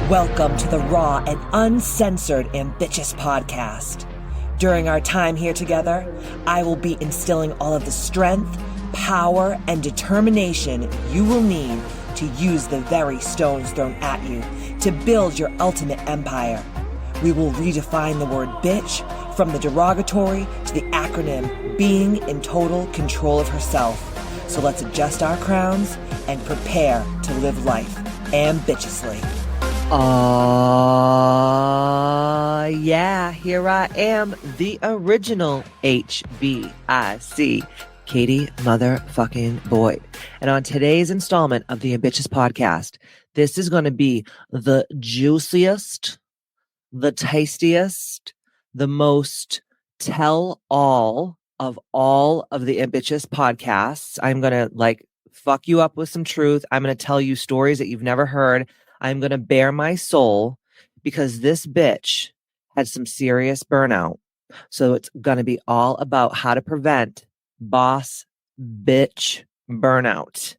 Welcome to the raw and uncensored Ambitchious Podcast. During our time here together, I will be instilling all of the strength, power, and determination you will need to use the very stones thrown at you to build your ultimate empire. We will redefine the word bitch from the derogatory to the acronym being in total control of herself. So let's adjust our crowns and prepare to live life ambitiously. Yeah, here I am, the original HBIC, Katie motherfucking Boyd. And on today's installment of the Ambitchious Podcast, this is going to be the juiciest, the tastiest, the most tell-all of the Ambitchious podcasts. I'm going to fuck you up with some truth. I'm going to tell you stories that you've never heard. I'm going to bare my soul because this bitch had some serious burnout. So it's going to be all about how to prevent boss bitch burnout.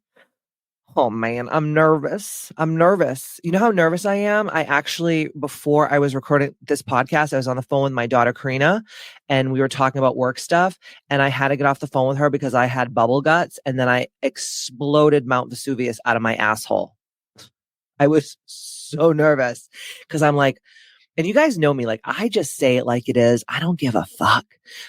Oh man, I'm nervous. You know how nervous I am? I actually, before I was recording this podcast, I was on the phone with my daughter, Karina, and we were talking about work stuff. And I had to get off the phone with her because I had bubble guts. And then I exploded Mount Vesuvius out of my asshole. I was so nervous because I'm like, and you guys know me, I just say it like it is. I don't give a fuck.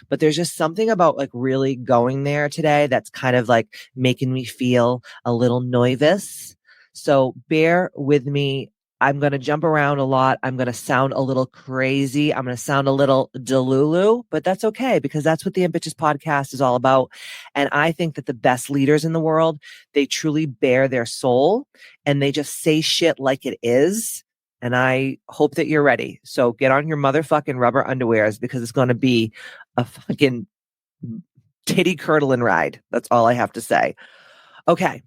But there's just something about really going there today that's kind of making me feel a little nervous. So bear with me. I'm going to jump around a lot. I'm going to sound a little crazy. I'm going to sound a little delulu, but that's okay because that's what the Ambitchious Podcast is all about. And I think that the best leaders in the world, they truly bear their soul and they just say shit like it is. And I hope that you're ready. So get on your motherfucking rubber underwears because it's going to be a fucking titty curdling ride. That's all I have to say. Okay.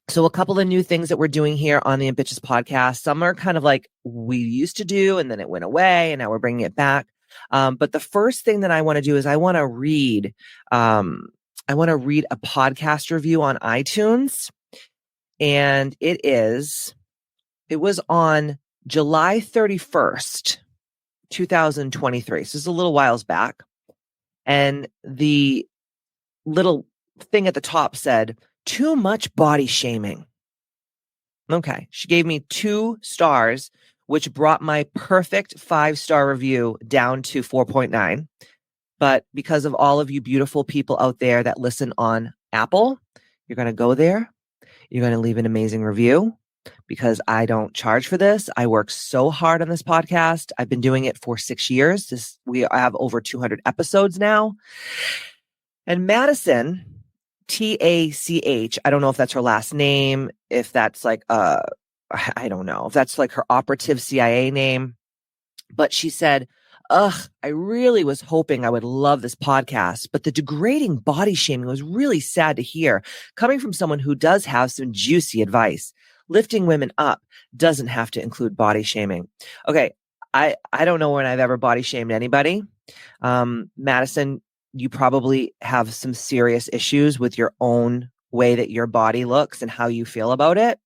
So a couple of new things that we're doing here on the Ambitchious Podcast. Some are kind of like we used to do, and then it went away, and now we're bringing it back. But the first thing that I want to do is I want to read a podcast review on iTunes, and it was on July 31st, 2023. So this is a little whiles back, and the little thing at the top said, "Too much body shaming." Okay. She gave me 2 stars, which brought my perfect 5-star review down to 4.9. But because of all of you beautiful people out there that listen on Apple, you're going to go there. You're going to leave an amazing review because I don't charge for this. I work so hard on this podcast. I've been doing it for 6 years. I have over 200 episodes now. And Madison, TACH. I don't know if that's her last name, if that's I don't know, if that's her operative CIA name. But she said, I really was hoping I would love this podcast, but the degrading body shaming was really sad to hear, coming from someone who does have some juicy advice. Lifting women up doesn't have to include body shaming. Okay, I don't know when I've ever body shamed anybody. Madison, you probably have some serious issues with your own way that your body looks and how you feel about it.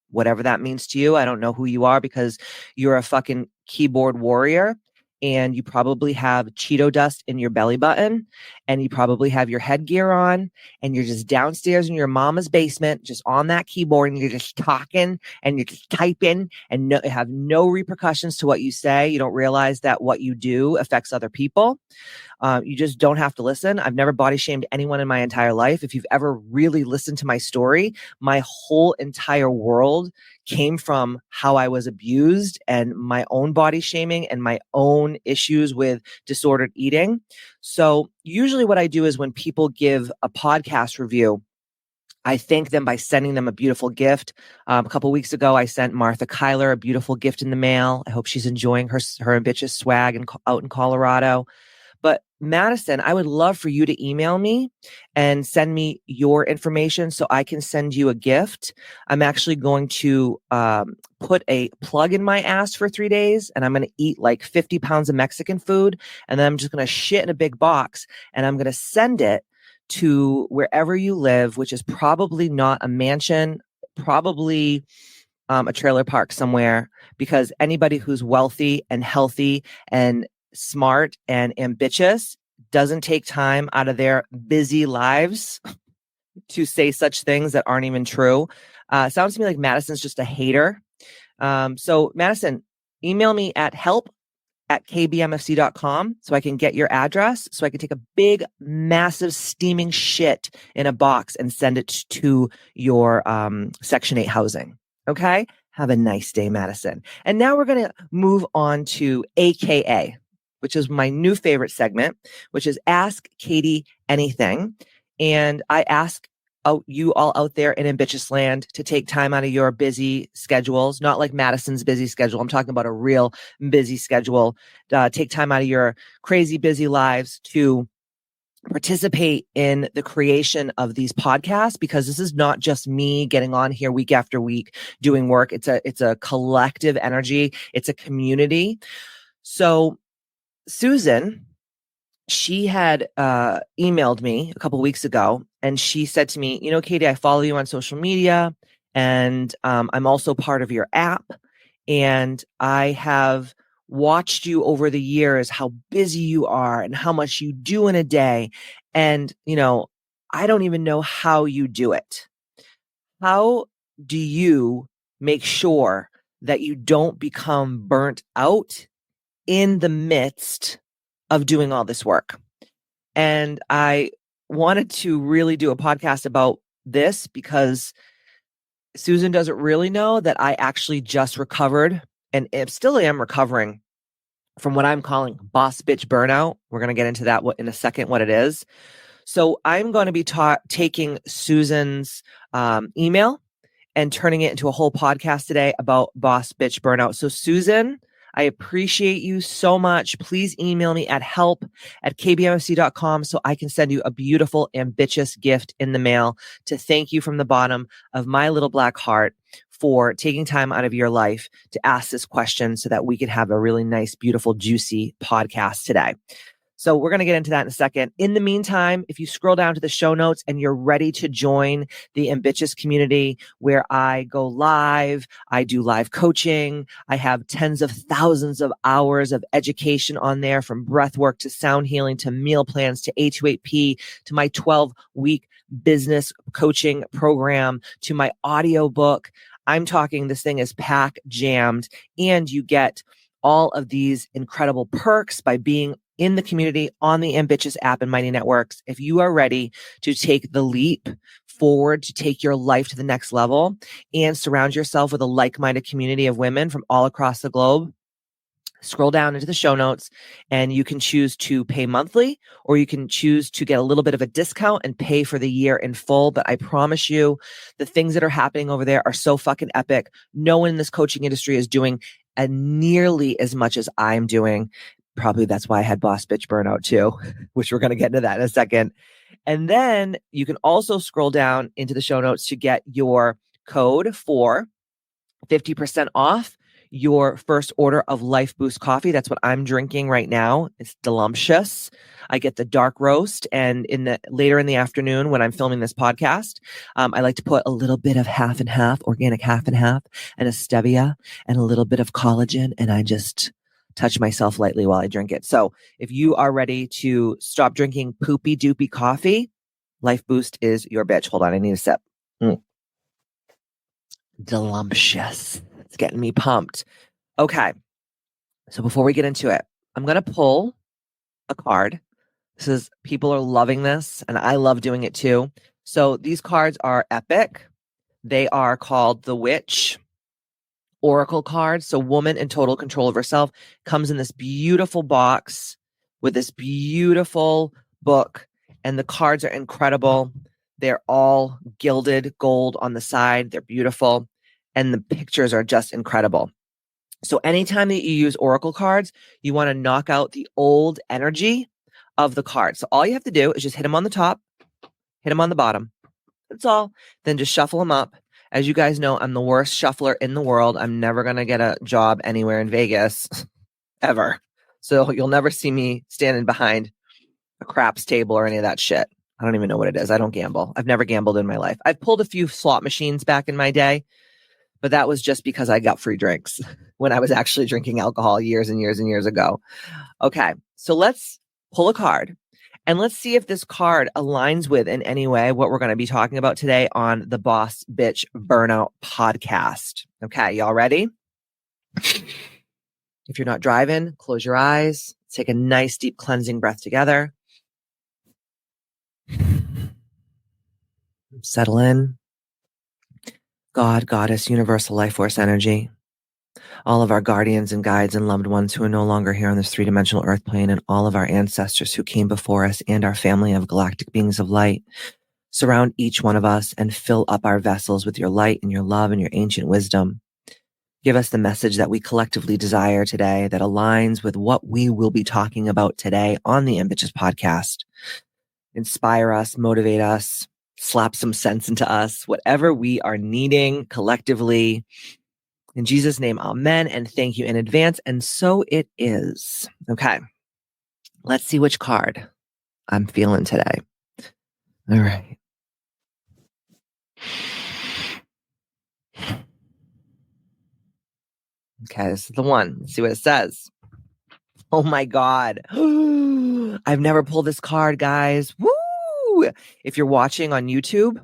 Whatever that means to you. I don't know who you are because you're a fucking keyboard warrior and you probably have Cheeto dust in your belly button and you probably have your headgear on and you're just downstairs in your mama's basement, just on that keyboard and you're just talking and you're just typing and have no repercussions to what you say. You don't realize that what you do affects other people. You just don't have to listen. I've never body shamed anyone in my entire life. If you've ever really listened to my story, my whole entire world came from how I was abused and my own body shaming and my own issues with disordered eating. So usually what I do is when people give a podcast review, I thank them by sending them a beautiful gift. A couple weeks ago, I sent Martha Kyler a beautiful gift in the mail. I hope she's enjoying her ambitious swag out in Colorado. But Madison, I would love for you to email me and send me your information so I can send you a gift. I'm actually going to put a plug in my ass for 3 days and I'm going to eat 50 pounds of Mexican food. And then I'm just going to shit in a big box and I'm going to send it to wherever you live, which is probably not a mansion, probably a trailer park somewhere, because anybody who's wealthy and healthy and smart and ambitious doesn't take time out of their busy lives to say such things that aren't even true. Sounds to me like Madison's just a hater. So Madison, email me at help@kbmfc.com so I can get your address, so I can take a big, massive, steaming shit in a box and send it to your Section 8 housing. Okay? Have a nice day, Madison. And now we're going to move on to AKA, which is my new favorite segment, which is Ask Katie Anything. And I ask you all out there in Ambitchious land to take time out of your busy schedules, not like Madison's busy schedule. I'm talking about a real busy schedule. Take time out of your crazy busy lives to participate in the creation of these podcasts, because this is not just me getting on here week after week doing work. It's a collective energy. It's a community. So Susan, she had emailed me a couple weeks ago, and she said to me, Katie, I follow you on social media, and I'm also part of your app, and I have watched you over the years, how busy you are and how much you do in a day. And, I don't even know how you do it. How do you make sure that you don't become burnt out in the midst of doing all this work? And I wanted to really do a podcast about this because Susan doesn't really know that I actually just recovered, and still am recovering, from what I'm calling boss bitch burnout. We're going to get into that in a second, what it is. So I'm going to be taking Susan's email and turning it into a whole podcast today about boss bitch burnout. So Susan, I appreciate you so much. Please email me at help@kbmfc.com so I can send you a beautiful, ambitious gift in the mail to thank you from the bottom of my little black heart for taking time out of your life to ask this question so that we could have a really nice, beautiful, juicy podcast today. So we're going to get into that in a second. In the meantime, if you scroll down to the show notes and you're ready to join the Ambitchious community, where I go live, I do live coaching, I have tens of thousands of hours of education on there, from breath work to sound healing to meal plans to A28P to my 12-week business coaching program to my audio book. I'm talking, this thing is pack jammed, and you get all of these incredible perks by being in the community on the Ambitchious app and Mighty Networks. If you are ready to take the leap forward, to take your life to the next level and surround yourself with a like-minded community of women from all across the globe, scroll down into the show notes and you can choose to pay monthly, or you can choose to get a little bit of a discount and pay for the year in full. But I promise you, the things that are happening over there are so fucking epic. No one in this coaching industry is doing nearly as much as I'm doing. Probably that's why I had boss bitch burnout too, which we're going to get into that in a second. And then you can also scroll down into the show notes to get your code for 50% off your first order of Life Boost coffee. That's what I'm drinking right now. It's delumptious. I get the dark roast, and later in the afternoon when I'm filming this podcast, I like to put a little bit of half and half, organic half and half, and a stevia and a little bit of collagen, and I just touch myself lightly while I drink it. So if you are ready to stop drinking poopy doopy coffee, Life Boost is your bitch. Hold on, I need a sip. Delumptious. It's getting me pumped. Okay. So before we get into it, I'm going to pull a card. People are loving this, and I love doing it too. So these cards are epic. They are called the Witch Oracle cards. So woman in total control of herself, comes in this beautiful box with this beautiful book, and the cards are incredible. They're all gilded gold on the side. They're beautiful, and the pictures are just incredible. So anytime that you use Oracle cards, you want to knock out the old energy of the card. So all you have to do is just hit them on the top, hit them on the bottom. That's all. Then just shuffle them up. As you guys know, I'm the worst shuffler in the world. I'm never going to get a job anywhere in Vegas, ever. So you'll never see me standing behind a craps table or any of that shit. I don't even know what it is. I don't gamble. I've never gambled in my life. I've pulled a few slot machines back in my day, but that was just because I got free drinks when I was actually drinking alcohol years and years and years ago. Okay, so let's pull a card and let's see if this card aligns with in any way what we're going to be talking about today on the Boss Bitch Burnout podcast. Okay, y'all ready? If you're not driving, close your eyes. Take a nice deep cleansing breath together. Settle in. God, Goddess, Universal Life Force Energy, all of our guardians and guides and loved ones who are no longer here on this three-dimensional earth plane, and all of our ancestors who came before us and our family of galactic beings of light, surround each one of us and fill up our vessels with your light and your love and your ancient wisdom. Give us the message that we collectively desire today that aligns with what we will be talking about today on the Ambitchious Podcast. Inspire us, motivate us, slap some sense into us, whatever we are needing collectively. In Jesus' name, amen, and thank you in advance. And so it is. Okay, let's see which card I'm feeling today. All right. Okay, this is the one. Let's see what it says. Oh my God. I've never pulled this card, guys. Woo! If you're watching on YouTube,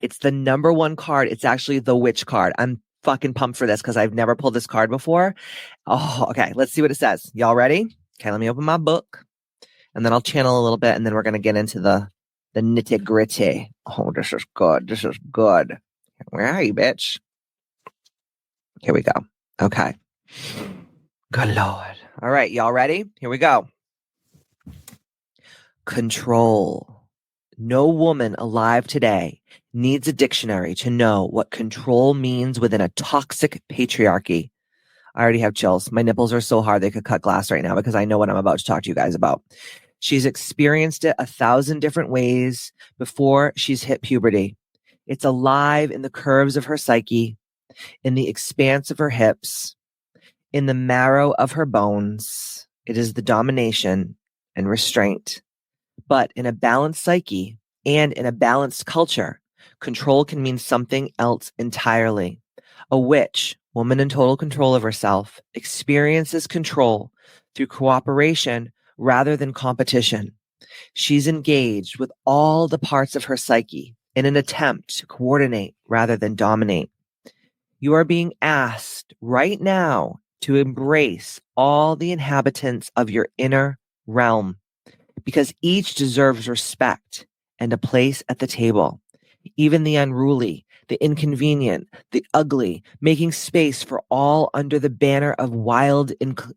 it's the number one card. It's actually the witch card. I'm fucking pumped for this because I've never pulled this card before. Oh, okay. Let's see what it says. Y'all ready? Okay, let me open my book and then I'll channel a little bit and then we're going to get into the nitty gritty. Oh, this is good. This is good. Where are you, bitch? Here we go. Okay. Good Lord. All right, y'all ready? Here we go. Control. No woman alive today needs a dictionary to know what control means within a toxic patriarchy. I already have chills. My nipples are so hard they could cut glass right now because I know what I'm about to talk to you guys about. She's experienced it 1,000 different ways before she's hit puberty. It's alive in the curves of her psyche, in the expanse of her hips, in the marrow of her bones. It is the domination and restraint. But in a balanced psyche and in a balanced culture, control can mean something else entirely. A witch, woman in total control of herself, experiences control through cooperation rather than competition. She's engaged with all the parts of her psyche in an attempt to coordinate rather than dominate. You are being asked right now to embrace all the inhabitants of your inner realm, because each deserves respect and a place at the table. Even the unruly, the inconvenient, the ugly, making space for all under the banner of wild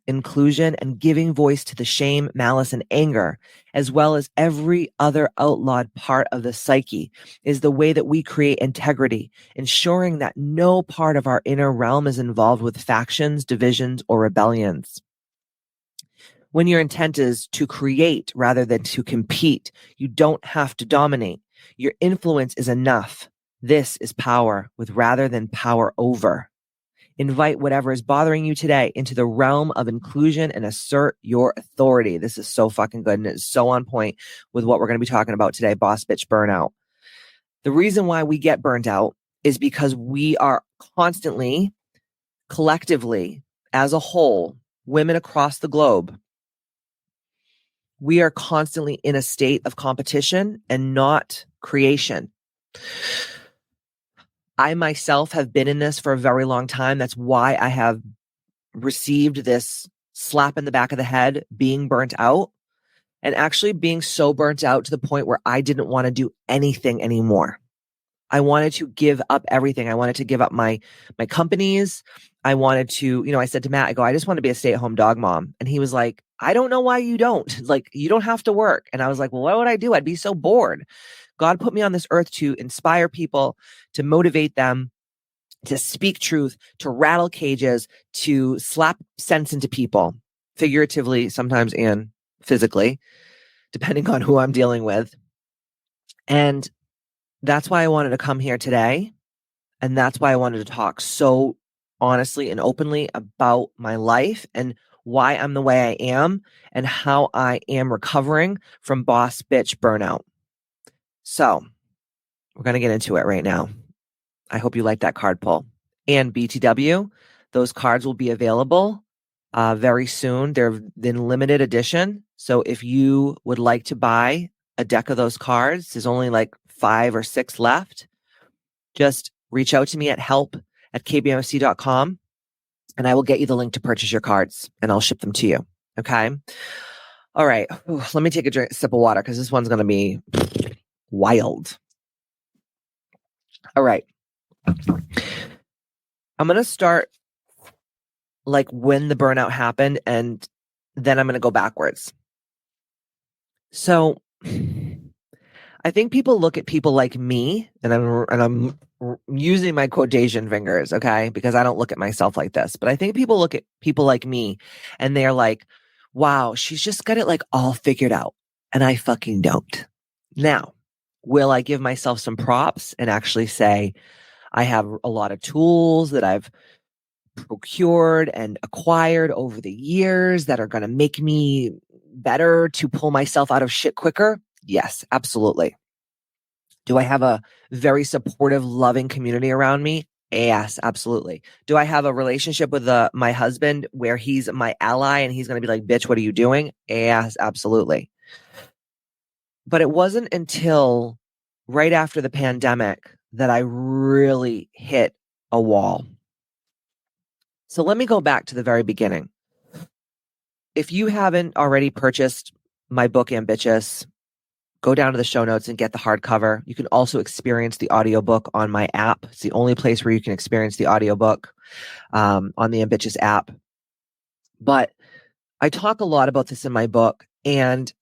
inclusion and giving voice to the shame, malice, and anger, as well as every other outlawed part of the psyche, is the way that we create integrity, ensuring that no part of our inner realm is involved with factions, divisions, or rebellions. When your intent is to create rather than to compete, you don't have to dominate. Your influence is enough. This is power with rather than power over. Invite whatever is bothering you today into the realm of inclusion and assert your authority. This is so fucking good and it's so on point with what we're going to be talking about today, Boss Bitch Burnout. The reason why we get burnt out is because we are constantly, collectively, as a whole, women across the globe, we are constantly in a state of competition and not creation. I myself have been in this for a very long time. That's why I have received this slap in the back of the head, being burnt out, and actually being so burnt out to the point where I didn't want to do anything anymore. I wanted to give up everything. I wanted to give up my companies. I wanted to, I said to Matt, I go, I just want to be a stay-at-home dog mom. And he was like, I don't know why you don't. Like, you don't have to work. And I was like, well, what would I do? I'd be so bored. God put me on this earth to inspire people, to motivate them, to speak truth, to rattle cages, to slap sense into people, figuratively sometimes and physically, depending on who I'm dealing with. And that's why I wanted to come here today. And that's why I wanted to talk so honestly and openly about my life and why I'm the way I am and how I am recovering from boss bitch burnout. So we're going to get into it right now. I hope you like that card pull. And BTW, those cards will be available very soon. They're in limited edition. So if you would like to buy a deck of those cards, there's only like 5 or 6 left. Just reach out to me at help@kbmfc.com and I will get you the link to purchase your cards and I'll ship them to you. Okay. All right. Ooh, let me take a sip of water because this one's going to be wild. All right. I'm going to start like when the burnout happened and then I'm going to go backwards. So I think people look at people like me and I'm using my quotation fingers, okay? Because I don't look at myself like this, but I think people look at people like me and they're like, wow, she's just got it like all figured out. And I fucking don't. Now, will I give myself some props and actually say I have a lot of tools that I've procured and acquired over the years that are going to make me better to pull myself out of shit quicker? Yes, absolutely. Do I have a very supportive, loving community around me? Yes, absolutely. Do I have a relationship with my husband where he's my ally and he's going to be like, bitch, what are you doing? Yes, absolutely. But it wasn't until right after the pandemic that I really hit a wall. So let me go back to the very beginning. If you haven't already purchased my book, Ambitchious, go down to the show notes and get the hardcover. You can also experience the audiobook on my app. It's the only place where you can experience the audiobook on the Ambitchious app. But I talk a lot about this in my book. And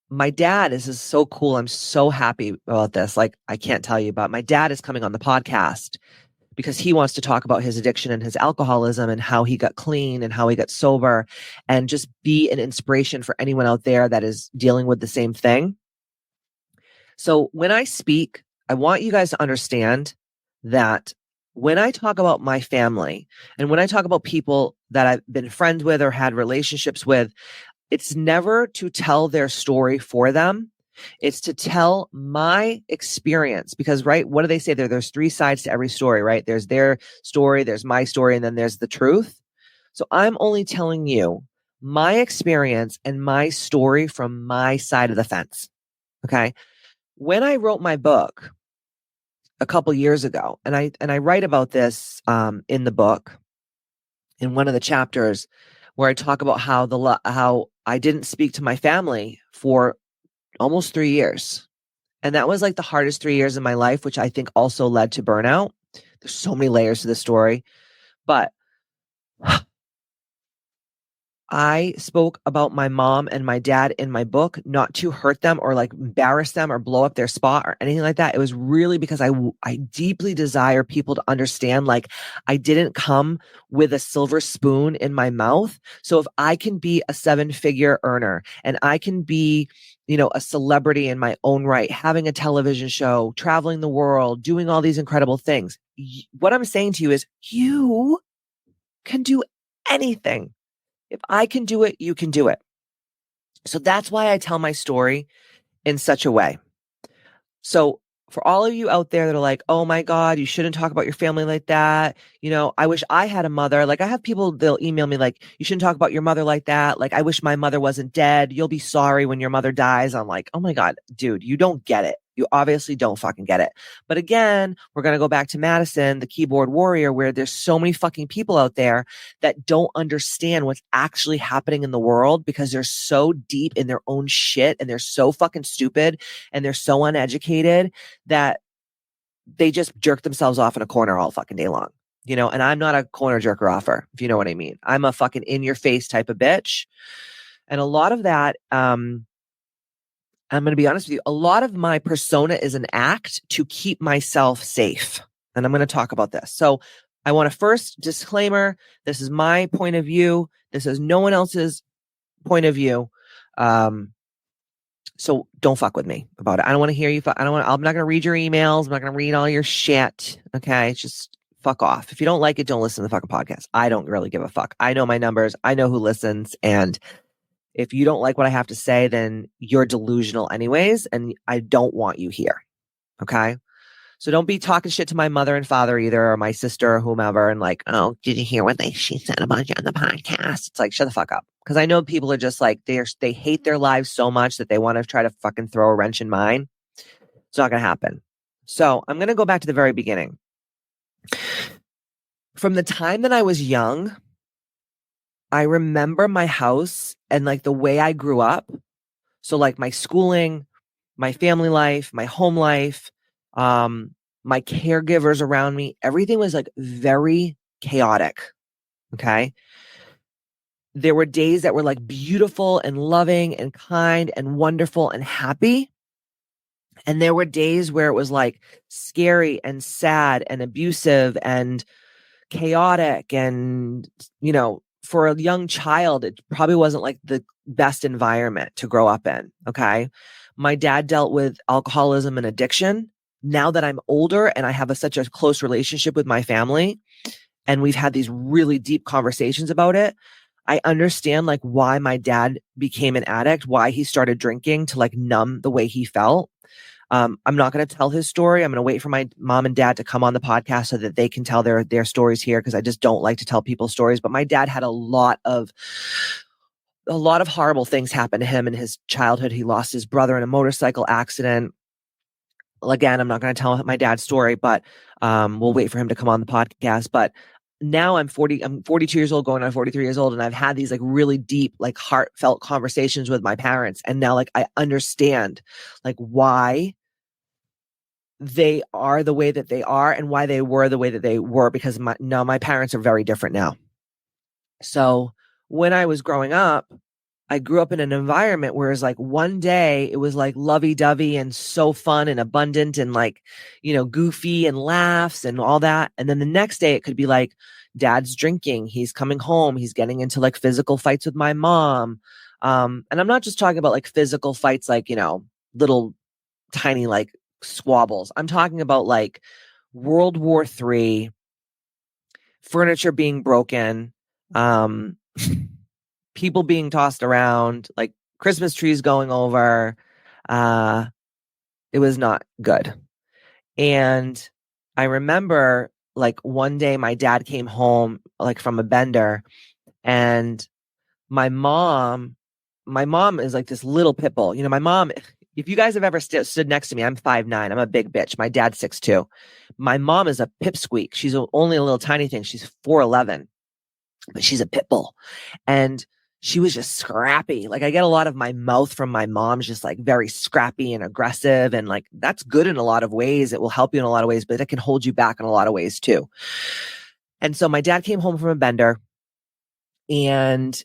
my dad, this is so cool. I'm so happy about this. Like, I can't tell you about my dad is coming on the podcast because he wants to talk about his addiction and his alcoholism and how he got clean and how he got sober and just be an inspiration for anyone out there that is dealing with the same thing. So when I speak, I want you guys to understand that when I talk about my family and when I talk about people that I've been friends with or had relationships with, it's never to tell their story for them. It's to tell my experience because, right, what do they say there? There's 3 sides to every story, right? There's their story, there's my story, and then there's the truth. So I'm only telling you my experience and my story from my side of the fence. Okay. When I wrote my book a couple years ago, and I write about this in the book in one of the chapters where I talk about how I didn't speak to my family for almost 3 years. And that was like the hardest 3 years of my life, which I think also led to burnout. There's so many layers to the story, but I spoke about my mom and my dad in my book, not to hurt them or like embarrass them or blow up their spot or anything like that. It was really because I deeply desire people to understand, like, I didn't come with a silver spoon in my mouth. So if I can be a 7-figure earner and I can be, a celebrity in my own right, having a television show, traveling the world, doing all these incredible things, what I'm saying to you is you can do anything. If I can do it, you can do it. So that's why I tell my story in such a way. So for all of you out there that are like, oh my God, you shouldn't talk about your family like that. I wish I had a mother. Like, I have people, they'll email me like, you shouldn't talk about your mother like that. Like, I wish my mother wasn't dead. You'll be sorry when your mother dies. I'm like, oh my God, dude, you don't get it. You obviously don't fucking get it. But again, we're going to go back to Madison, the keyboard warrior, where there's so many fucking people out there that don't understand what's actually happening in the world because they're so deep in their own shit and they're so fucking stupid and they're so uneducated that they just jerk themselves off in a corner all fucking day long. And I'm not a corner jerker offer, if you know what I mean. I'm a fucking in your face type of bitch. And a lot of that, I'm going to be honest with you. A lot of my persona is an act to keep myself safe. And I'm going to talk about this. So I want to first disclaimer. This is my point of view. This is no one else's point of view. So don't fuck with me about it. I don't want to hear you. I'm not going to read your emails. I'm not going to read all your shit. Okay. It's just fuck off. If you don't like it, don't listen to the fucking podcast. I don't really give a fuck. I know my numbers. I know who listens. And if you don't like what I have to say, then you're delusional anyways, and I don't want you here. Okay? So don't be talking shit to my mother and father either, or my sister or whomever, and like, oh, did you hear what she said about you on the podcast? It's like, shut the fuck up. Because I know people are just like, they hate their lives so much that they want to try to fucking throw a wrench in mine. It's not going to happen. So I'm going to go back to the very beginning. From the time that I was young, I remember my house and like the way I grew up. So like my schooling, my family life, my home life, my caregivers around me, everything was like very chaotic. Okay. There were days that were like beautiful and loving and kind and wonderful and happy. And there were days where it was like scary and sad and abusive and chaotic. And, for a young child, it probably wasn't like the best environment to grow up in. Okay. My dad dealt with alcoholism and addiction. Now that I'm older and I have such a close relationship with my family, and we've had these really deep conversations about it, I understand like why my dad became an addict, why he started drinking to like numb the way he felt. I'm not going to tell his story. I'm going to wait for my mom and dad to come on the podcast so that they can tell their stories here, because I just don't like to tell people's stories. But my dad had a lot of horrible things happen to him in his childhood. He lost his brother in a motorcycle accident. Again, I'm not going to tell my dad's story, but we'll wait for him to come on the podcast. But now I'm 42 years old, going on 43 years old. And I've had these like really deep, like heartfelt conversations with my parents. And now like I understand like why they are the way that they are and why they were the way that they were, because my parents are very different now. So when I was growing up, I grew up in an environment where it's like one day it was like lovey-dovey and so fun and abundant and like, goofy and laughs and all that. And then the next day it could be like dad's drinking, he's coming home, he's getting into like physical fights with my mom. And I'm not just talking about like physical fights, like, little tiny like squabbles. I'm talking about like World War III, furniture being broken, people being tossed around, like Christmas trees going over. It was not good. And I remember like one day my dad came home like from a bender, and my mom is like this little pit bull. My mom, if you guys have ever stood next to me, I'm 5'9". I'm a big bitch. My dad's 6'2". My mom is a pipsqueak. She's only a little tiny thing. She's 4'11", but she's a pit bull. And she was just scrappy. Like I get a lot of my mouth from my mom's just like very scrappy and aggressive. And like, that's good in a lot of ways. It will help you in a lot of ways, but it can hold you back in a lot of ways too. And so my dad came home from a bender, and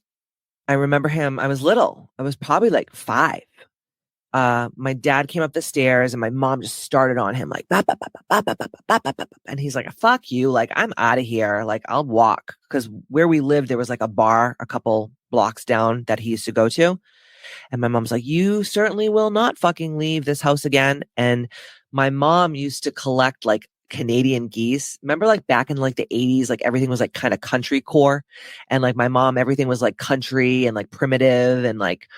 I remember him. I was little. I was probably like 5. My dad came up the stairs and my mom just started on him like, bah, bah, bah, bah, bah, bah, bah, bah, bah, bah. And he's like, fuck you. Like, I'm out of here. Like, I'll walk. Cause where we lived, there was like a bar a couple blocks down that he used to go to. And my mom's like, you certainly will not fucking leave this house again. And my mom used to collect like Canadian geese. Remember like back in like the 80s, like everything was like kind of country core. And like my mom, everything was like country and like primitive, and like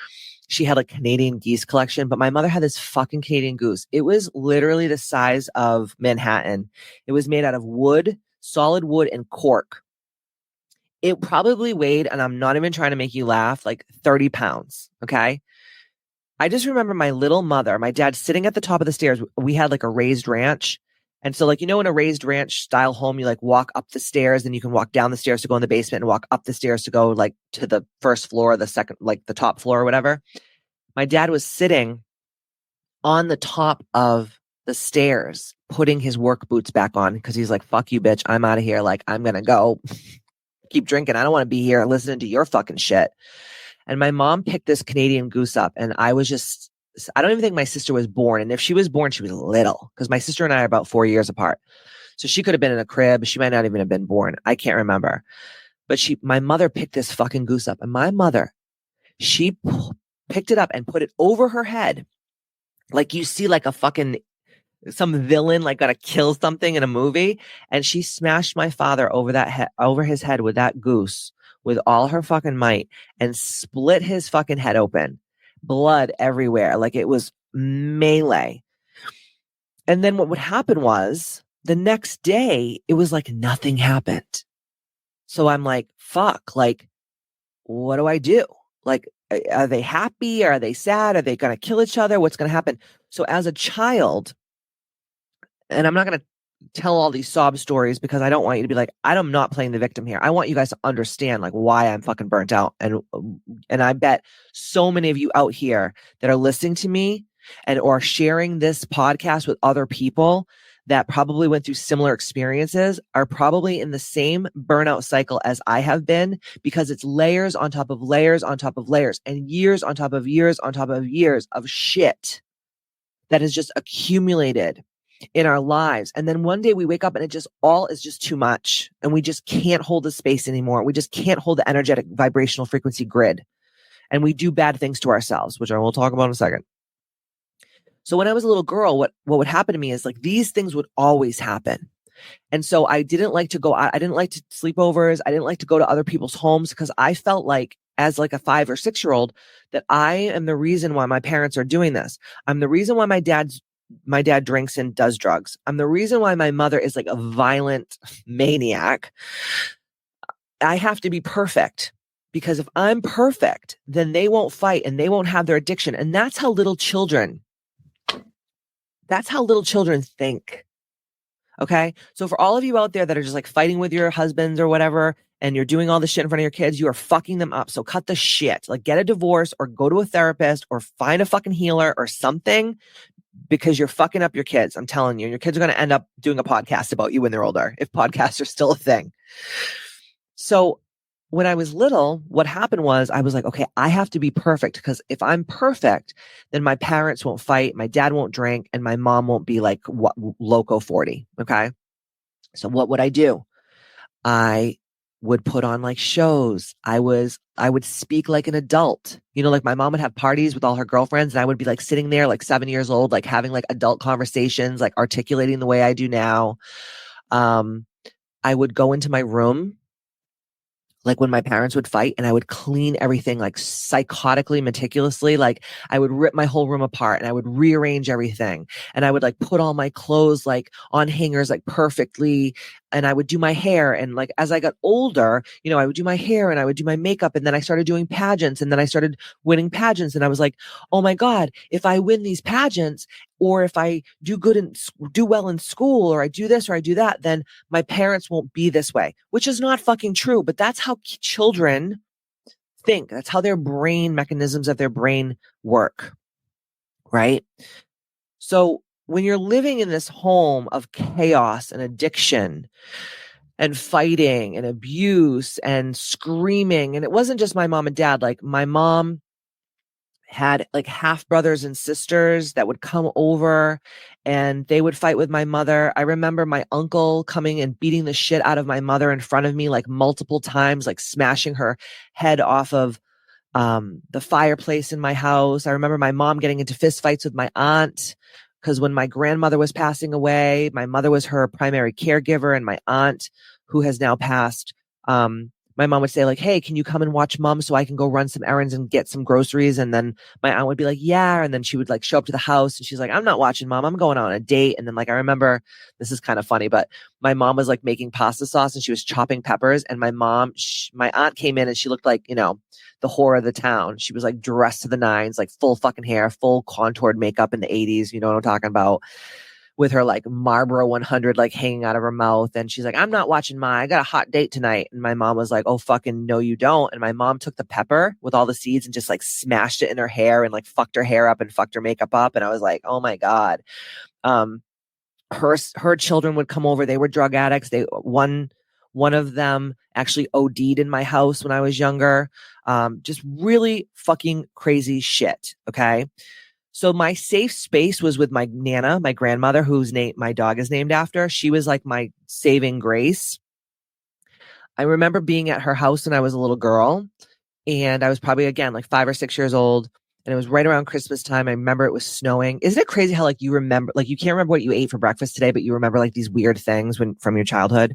she had a Canadian geese collection. But my mother had this fucking Canadian goose. It was literally the size of Manhattan. It was made out of wood, solid wood, and cork. It probably weighed, and I'm not even trying to make you laugh, like 30 pounds. Okay. I just remember my little mother, my dad sitting at the top of the stairs. We had like a raised ranch. And so like, in a raised ranch style home, you like walk up the stairs, and you can walk down the stairs to go in the basement, and walk up the stairs to go like to the first floor, the second, like the top floor or whatever. My dad was sitting on the top of the stairs, putting his work boots back on, because he's like, fuck you, bitch. I'm out of here. Like, I'm going to go keep drinking. I don't want to be here listening to your fucking shit. And my mom picked this Canadian goose up, and I don't even think my sister was born. And if she was born, she was little, because my sister and I are about 4 years apart. So she could have been in a crib. She might not even have been born. I can't remember. But my mother picked this fucking goose up, and my mother, she picked it up and put it over her head. Like you see like a fucking, some villain like gotta kill something in a movie. And she smashed my father over his head with that goose with all her fucking might, and split his fucking head open. Blood everywhere. Like it was melee. And then what would happen was the next day, it was like nothing happened. So I'm like, fuck, like, what do I do? Like, are they happy? Are they sad? Are they going to kill each other? What's going to happen? So as a child, and I'm not going to tell all these sob stories because I don't want you to be like, I'm not playing the victim here. I want you guys to understand like why I'm fucking burnt out. And I bet so many of you out here that are listening to me and or sharing this podcast with other people that probably went through similar experiences are probably in the same burnout cycle as I have been, because it's layers on top of layers on top of layers and years on top of years on top of years of shit that has just accumulated in our lives. And then one day we wake up and it just all is just too much. And we just can't hold the space anymore. We just can't hold the energetic vibrational frequency grid. And we do bad things to ourselves, which I will talk about in a second. So when I was a little girl, what would happen to me is like these things would always happen. And so I didn't like to go out. I didn't like to sleepovers. I didn't like to go to other people's homes because I felt like as like a 5 or 6 year old that I am the reason why my parents are doing this. I'm the reason why my dad drinks and does drugs. I'm the reason why my mother is like a violent maniac. I have to be perfect because if I'm perfect, then they won't fight and they won't have their addiction. And that's how little children think. Okay. So for all of you out there that are just like fighting with your husbands or whatever, and you're doing all this shit in front of your kids, you are fucking them up. So cut the shit, like get a divorce or go to a therapist or find a fucking healer or something, because you're fucking up your kids. I'm telling you, your kids are going to end up doing a podcast about you when they're older, if podcasts are still a thing. So when I was little, what happened was I was like, okay, I have to be perfect, because if I'm perfect, then my parents won't fight, my dad won't drink, and my mom won't be like loco 40. Okay. So what would I do? I would put on like shows. I would speak like an adult. You know, like my mom would have parties with all her girlfriends and I would be like sitting there like 7 years old, like having like adult conversations, like articulating the way I do now. I would go into my room like when my parents would fight, and I would clean everything like psychotically meticulously. Like I would rip my whole room apart and I would rearrange everything. And I would like put all my clothes like on hangers, like perfectly. And I would do my hair. And like, as I got older, you know, I would do my hair and I would do my makeup. And then I started doing pageants, and then I started winning pageants. And I was like, oh my God, if I win these pageants, or if I do well in school, or I do this or I do that, then my parents won't be this way, which is not fucking true. But that's how children think. That's how their brain mechanisms of their brain work. Right. So when you're living in this home of chaos and addiction and fighting and abuse and screaming, and it wasn't just my mom and dad, like my mom had like half brothers and sisters that would come over and they would fight with my mother. I remember my uncle coming and beating the shit out of my mother in front of me, like multiple times, like smashing her head off of the fireplace in my house. I remember my mom getting into fist fights with my aunt, because when my grandmother was passing away, my mother was her primary caregiver, and my aunt, who has now passed, my mom would say like, hey, can you come and watch mom so I can go run some errands and get some groceries? And then my aunt would be like, yeah. And then she would like show up to the house and she's like, I'm not watching mom. I'm going on a date. And then like, I remember, this is kind of funny, but my mom was like making pasta sauce and she was chopping peppers. And my aunt came in and she looked like, you know, the whore of the town. She was like dressed to the nines, like full fucking hair, full contoured makeup in the 80s. You know what I'm talking about? With her like Marlboro 100 like hanging out of her mouth. And she's like, I'm not watching I got a hot date tonight. And my mom was like, oh fucking no you don't. And my mom took the pepper with all the seeds and just like smashed it in her hair and like fucked her hair up and fucked her makeup up. And I was like, oh my God. Her children would come over. They were drug addicts. One of them actually OD'd in my house when I was younger. Just really fucking crazy shit. Okay. So my safe space was with my Nana, my grandmother, whose name my dog is named after. She was like my saving grace. I remember being at her house when I was a little girl, and I was probably, again, like 5 or 6 years old. And it was right around Christmas time. I remember it was snowing. Isn't it crazy how like you remember, like you can't remember what you ate for breakfast today, but you remember like these weird things from your childhood.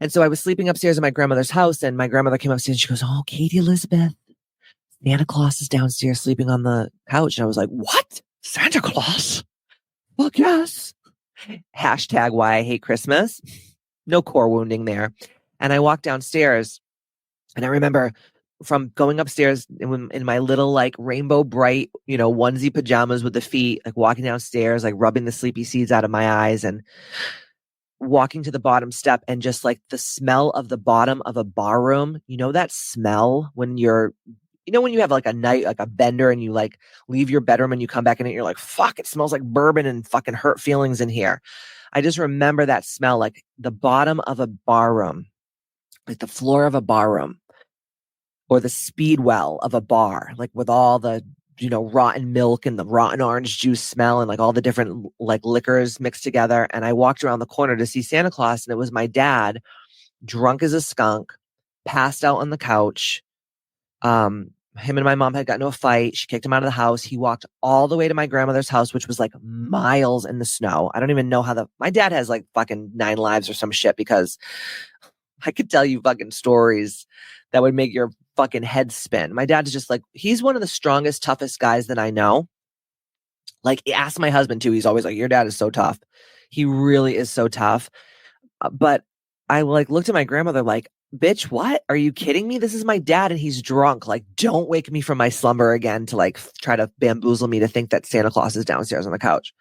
And so I was sleeping upstairs in my grandmother's house, and my grandmother came upstairs and she goes, oh, Katie Elizabeth, Santa Claus is downstairs sleeping on the couch. And I was like, what? Santa Claus? fuck yes. Hashtag why I hate Christmas. No core wounding there. And I walked downstairs and I remember from going upstairs in my little like rainbow bright, onesie pajamas with the feet, like walking downstairs, like rubbing the sleepy seeds out of my eyes and walking to the bottom step and just like the smell of the bottom of a bar room, that smell when when you have like a night, like a bender and you like leave your bedroom and you come back in it, you're like, fuck, it smells like bourbon and fucking hurt feelings in here. I just remember that smell, like the bottom of a bar room, like the floor of a bar room or the speed well of a bar, like with all the, rotten milk and the rotten orange juice smell and like all the different like liquors mixed together. And I walked around the corner to see Santa Claus and it was my dad, drunk as a skunk, passed out on the couch. Him and my mom had gotten into a fight. She kicked him out of the house. He walked all the way to my grandmother's house, which was like miles in the snow. I don't even know my dad has like fucking 9 lives or some shit because I could tell you fucking stories that would make your fucking head spin. My dad is just like, he's one of the strongest, toughest guys that I know. Like, ask my husband too. He's always like, your dad is so tough. He really is so tough. But I like looked at my grandmother like, bitch, what? Are you kidding me? This is my dad and he's drunk. Like, don't wake me from my slumber again to like try to bamboozle me to think that Santa Claus is downstairs on the couch.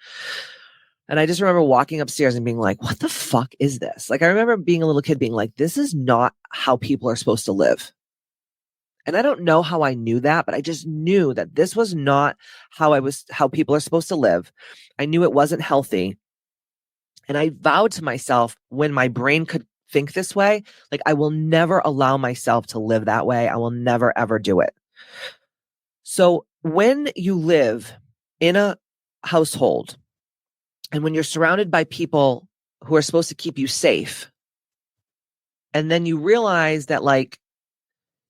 And I just remember walking upstairs and being like, what the fuck is this? Like, I remember being a little kid being like, this is not how people are supposed to live. And I don't know how I knew that, but I just knew that this was not how people are supposed to live. I knew it wasn't healthy. And I vowed to myself when my brain could think this way, like I will never allow myself to live that way. I will never, ever do it. So when you live in a household and when you're surrounded by people who are supposed to keep you safe, and then you realize that like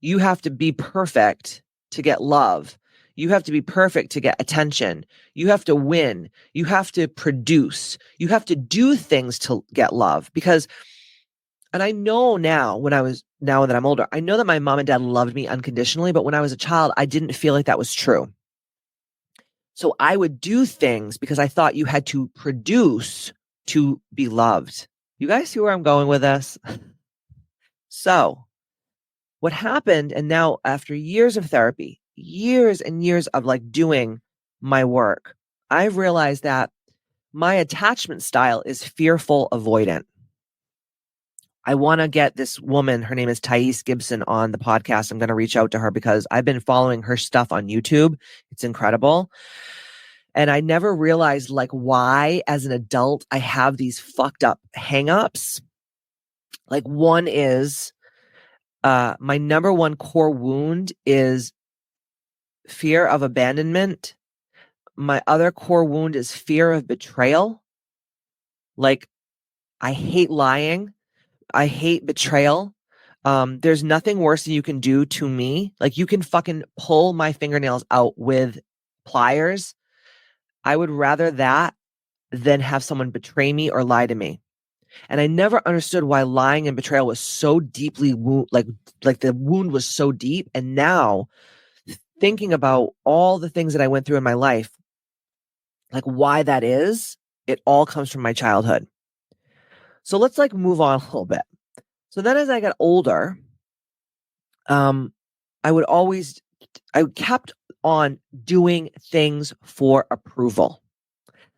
you have to be perfect to get love. You have to be perfect to get attention. You have to win. You have to produce. You have to do things to get love because and I know now that I'm older, I know that my mom and dad loved me unconditionally, but when I was a child, I didn't feel like that was true. So I would do things because I thought you had to produce to be loved. You guys see where I'm going with this? So what happened, and now after years of therapy, years and years of like doing my work, I've realized that my attachment style is fearful avoidant. I want to get this woman, her name is Thais Gibson, on the podcast. I'm going to reach out to her because I've been following her stuff on YouTube. It's incredible. And I never realized like why as an adult I have these fucked up hangups. Like one is my number one core wound is fear of abandonment. My other core wound is fear of betrayal. Like I hate lying. I hate betrayal. There's nothing worse than you can do to me. Like you can fucking pull my fingernails out with pliers. I would rather that than have someone betray me or lie to me. And I never understood why lying and betrayal was so deeply like the wound was so deep. And now thinking about all the things that I went through in my life, like why that is, it all comes from my childhood. So let's like move on a little bit. So then as I got older, I kept on doing things for approval.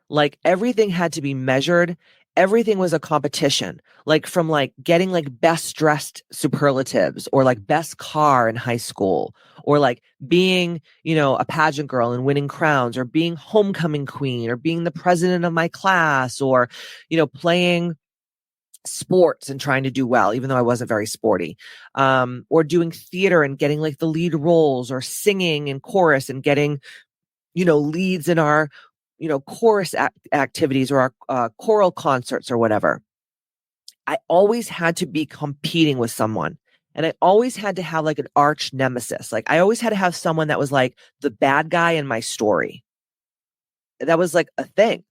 Like everything had to be measured. Everything was a competition, like from like getting like best dressed superlatives or like best car in high school or like being, a pageant girl and winning crowns or being homecoming queen or being the president of my class or, playing sports and trying to do well, even though I wasn't very sporty, or doing theater and getting like the lead roles or singing in chorus and getting, leads in our, chorus activities or our choral concerts or whatever. I always had to be competing with someone. And I always had to have like an arch nemesis. Like I always had to have someone that was like the bad guy in my story. That was like a thing.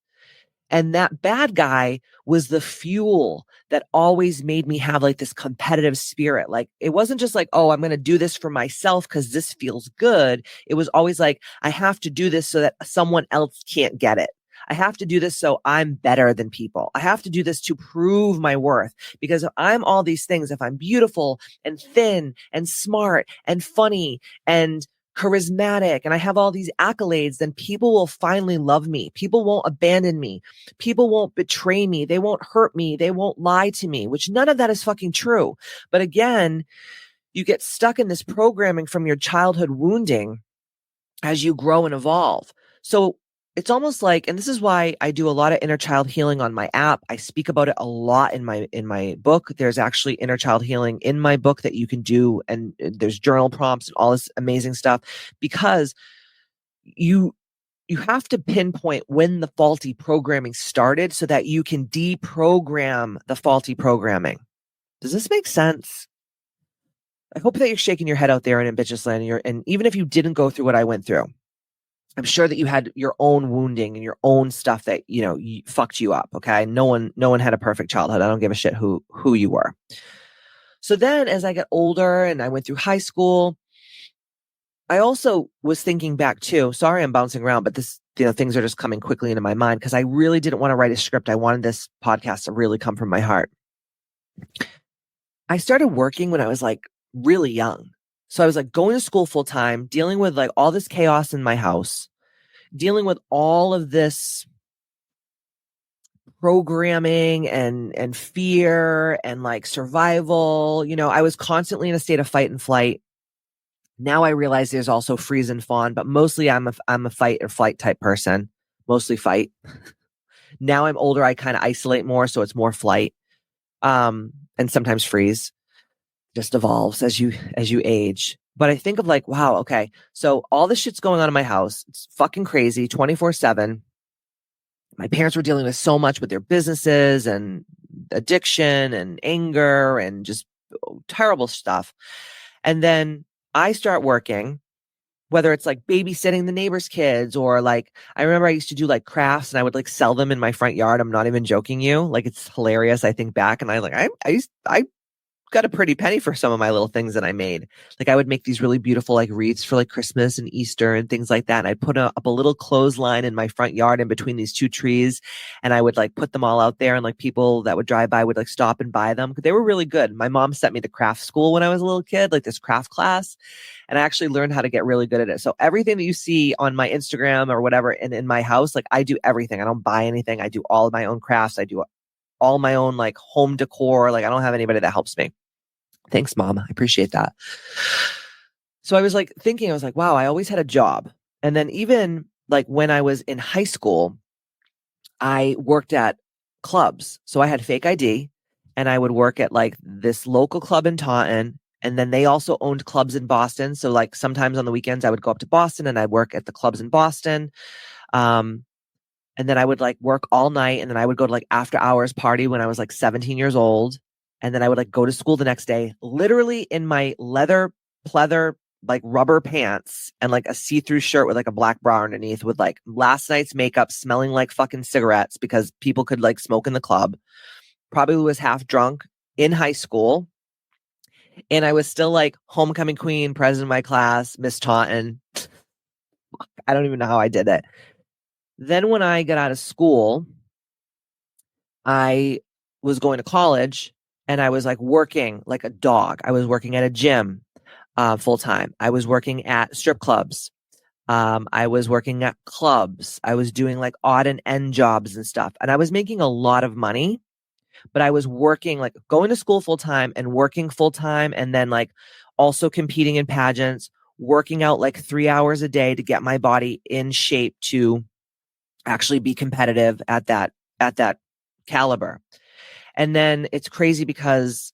And that bad guy was the fuel that always made me have like this competitive spirit. Like it wasn't just like, oh, I'm going to do this for myself because this feels good. It was always like, I have to do this so that someone else can't get it. I have to do this so I'm better than people. I have to do this to prove my worth, because if I'm all these things, if I'm beautiful and thin and smart and funny and charismatic and I have all these accolades, then people will finally love me. People won't abandon me. People won't betray me. They won't hurt me. They won't lie to me, which none of that is fucking true. But again, you get stuck in this programming from your childhood wounding as you grow and evolve. So it's almost like, and this is why I do a lot of inner child healing on my app. I speak about it a lot in my book. There's actually inner child healing in my book that you can do, and there's journal prompts and all this amazing stuff, because you have to pinpoint when the faulty programming started so that you can deprogram the faulty programming. Does this make sense? I hope that you're shaking your head out there in Ambitchious land, and even if you didn't go through what I went through, I'm sure that you had your own wounding and your own stuff that, fucked you up. Okay. No one had a perfect childhood. I don't give a shit who you were. So then as I got older and I went through high school, I also was thinking back too. Sorry, I'm bouncing around, but this, things are just coming quickly into my mind because I really didn't want to write a script. I wanted this podcast to really come from my heart. I started working when I was like really young. So I was like going to school full time, dealing with like all this chaos in my house, dealing with all of this programming and fear and like survival. I was constantly in a state of fight and flight. Now I realize there's also freeze and fawn, but mostly I'm a fight or flight type person, mostly fight. Now I'm older, I kind of isolate more, so it's more flight. And sometimes freeze. Just evolves as you age. But I think of like, wow, okay, so all this shit's going on in my house. It's fucking crazy, 24/7. My parents were dealing with so much with their businesses and addiction and anger and just terrible stuff. And then I start working, whether it's like babysitting the neighbor's kids, or like, I remember I used to do like crafts and I would like sell them in my front yard. I'm not even joking you. Like, it's hilarious. I think back and I got a pretty penny for some of my little things that I made. Like, I would make these really beautiful like wreaths for like Christmas and Easter and things like that. And I'd put up a little clothesline in my front yard in between these two trees. And I would like put them all out there, and like people that would drive by would like stop and buy them because they were really good. My mom sent me to craft school when I was a little kid, like this craft class. And I actually learned how to get really good at it. So everything that you see on my Instagram or whatever in my house, like I do everything. I don't buy anything. I do all of my own crafts. I do all my own like home decor. Like, I don't have anybody that helps me. Thanks, Mom. I appreciate that. So I was like thinking, I was like, wow, I always had a job. And then even like when I was in high school, I worked at clubs. So I had fake ID and I would work at like this local club in Taunton. And then they also owned clubs in Boston. So like sometimes on the weekends I would go up to Boston and I'd work at the clubs in Boston. And then I would like work all night. And then I would go to like after hours party when I was like 17 years old. And then I would like go to school the next day, literally in my leather pleather, like rubber pants and like a see-through shirt with like a black bra underneath, with like last night's makeup, smelling like fucking cigarettes because people could like smoke in the club. Probably was half drunk in high school. And I was still like homecoming queen, president of my class, Miss Taunton. I don't even know how I did it. Then when I got out of school, I was going to college. And I was like working like a dog. I was working at a gym full time. I was working at strip clubs. I was working at clubs. I was doing like odd and end jobs and stuff. And I was making a lot of money, but I was working, like going to school full time and working full time. And then like also competing in pageants, working out like 3 hours a day to get my body in shape to actually be competitive at that caliber. And then it's crazy because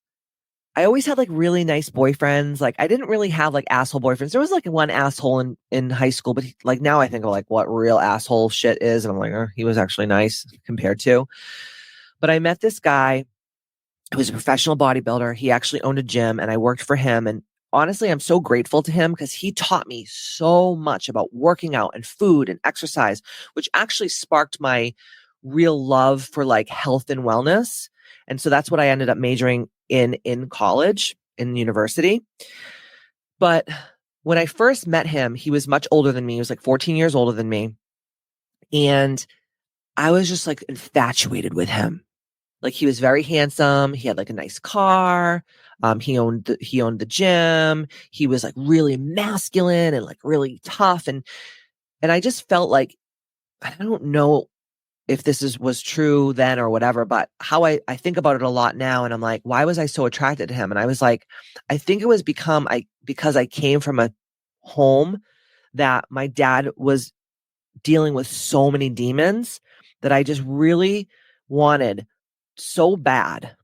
I always had like really nice boyfriends. Like, I didn't really have like asshole boyfriends. There was like one asshole in high school, but like now I think of like what real asshole shit is. And I'm like, he was actually nice compared to. But I met this guy who was a professional bodybuilder. He actually owned a gym and I worked for him. And honestly, I'm so grateful to him because he taught me so much about working out and food and exercise, which actually sparked my real love for like health and wellness. And so that's what I ended up majoring in college, in university. But when I first met him, he was much older than me. He was like 14 years older than me. And I was just like infatuated with him. Like he was very handsome. He had like a nice car. He owned the gym. He was like really masculine and like really tough. And I just felt like, I don't know if was true then or whatever, but how I think about it a lot now. And I'm like, why was I so attracted to him? And I was like, I think it was because I came from a home that my dad was dealing with so many demons that I just really wanted so bad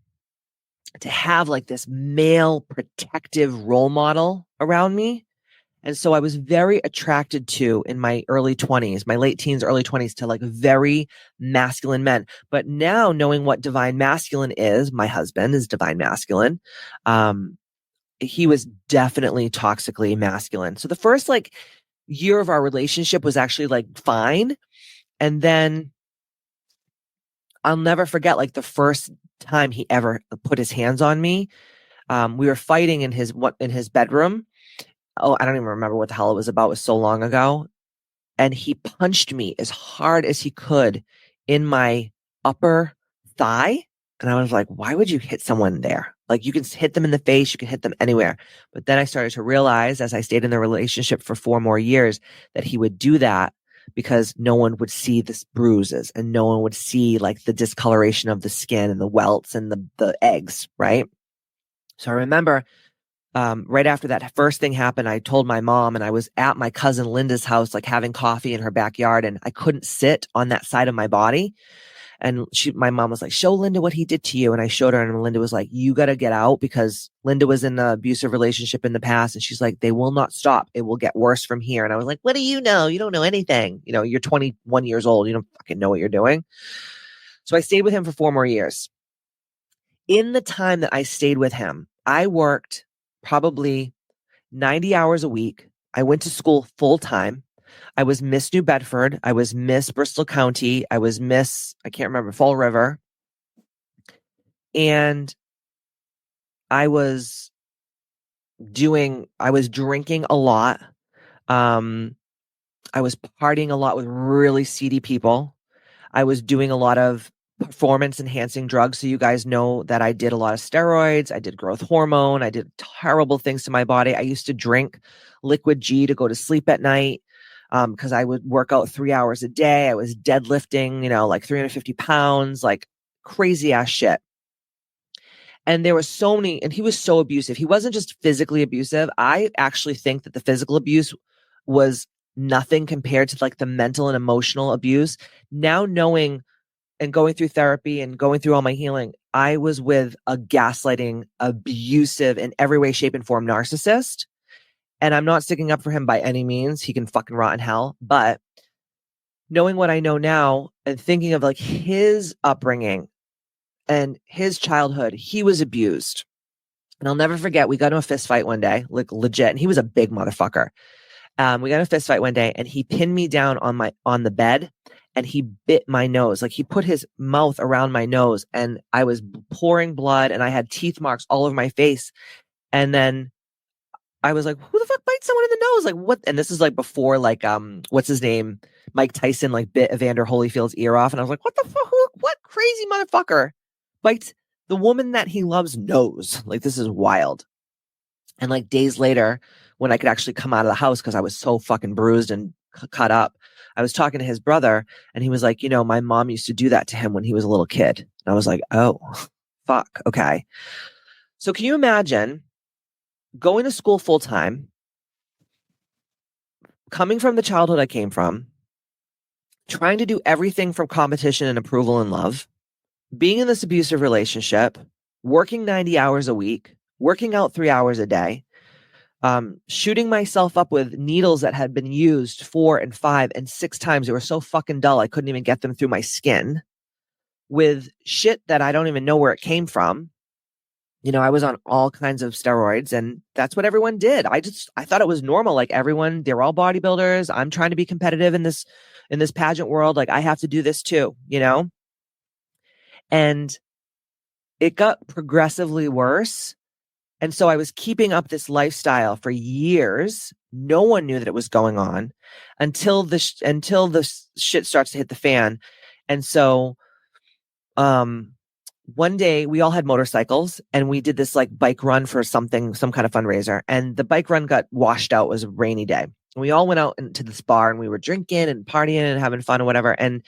to have like this male protective role model around me. And so I was very attracted to, in my early 20s, my late teens, early 20s, to like very masculine men. But now knowing what divine masculine is, my husband is divine masculine. He was definitely toxically masculine. So the first like year of our relationship was actually like fine. And then I'll never forget like the first time he ever put his hands on me. We were fighting in his bedroom. Oh, I don't even remember what the hell it was about. It was so long ago. And he punched me as hard as he could in my upper thigh. And I was like, why would you hit someone there? Like you can hit them in the face, you can hit them anywhere. But then I started to realize as I stayed in the relationship for 4 more years that he would do that because no one would see the bruises and no one would see like the discoloration of the skin and the welts and the eggs, right? So I remember right after that first thing happened, I told my mom, and I was at my cousin Linda's house, like having coffee in her backyard, and I couldn't sit on that side of my body. And my mom was like, show Linda what he did to you. And I showed her, and Linda was like, you got to get out, because Linda was in an abusive relationship in the past. And she's like, they will not stop. It will get worse from here. And I was like, what do you know? You don't know anything. You know, you're 21 years old. You don't fucking know what you're doing. So I stayed with him for 4 more years. In the time that I stayed with him, I worked probably 90 hours a week. I went to school full time. I was Miss New Bedford. I was Miss Bristol County. I was Miss, I can't remember, Fall River. And I was drinking a lot. I was partying a lot with really seedy people. I was doing a lot of performance enhancing drugs. So you guys know that I did a lot of steroids. I did growth hormone. I did terrible things to my body. I used to drink liquid G to go to sleep at night because I would work out 3 hours a day. I was deadlifting, like 350 pounds, like crazy ass shit. And there were so many, and he was so abusive. He wasn't just physically abusive. I actually think that the physical abuse was nothing compared to like the mental and emotional abuse. Now knowing and going through therapy and going through all my healing, I was with a gaslighting, abusive, in every way, shape, and form narcissist. And I'm not sticking up for him by any means. He can fucking rot in hell. But knowing what I know now and thinking of like his upbringing and his childhood, he was abused. And I'll never forget, we got in a fist fight one day, like legit. And he was a big motherfucker. We got in a fist fight one day and he pinned me down on the bed. And he bit my nose. Like he put his mouth around my nose and I was pouring blood and I had teeth marks all over my face. And then I was like, who the fuck bites someone in the nose? Like what? And this is like before like, what's his name? Mike Tyson like bit Evander Holyfield's ear off. And I was like, what the fuck? What crazy motherfucker bites the woman that he loves nose? Like, this is wild. And like days later, when I could actually come out of the house because I was so fucking bruised and cut up, I was talking to his brother and he was like, my mom used to do that to him when he was a little kid. And I was like, oh, fuck. Okay. So can you imagine going to school full time, coming from the childhood I came from, trying to do everything from competition and approval and love, being in this abusive relationship, working 90 hours a week, working out 3 hours a day, shooting myself up with needles that had been used 4 and 5 and 6 times. They were so fucking dull. I couldn't even get them through my skin, with shit that I don't even know where it came from. I was on all kinds of steroids and that's what everyone did. I thought it was normal. Like everyone, they're all bodybuilders. I'm trying to be competitive in this pageant world. Like I have to do this too, and it got progressively worse. And so I was keeping up this lifestyle for years. No one knew that it was going on until the shit starts to hit the fan. And so, one day we all had motorcycles and we did this like bike run for some kind of fundraiser. And the bike run got washed out. It was a rainy day. And we all went out into this bar and we were drinking and partying and having fun or whatever. And,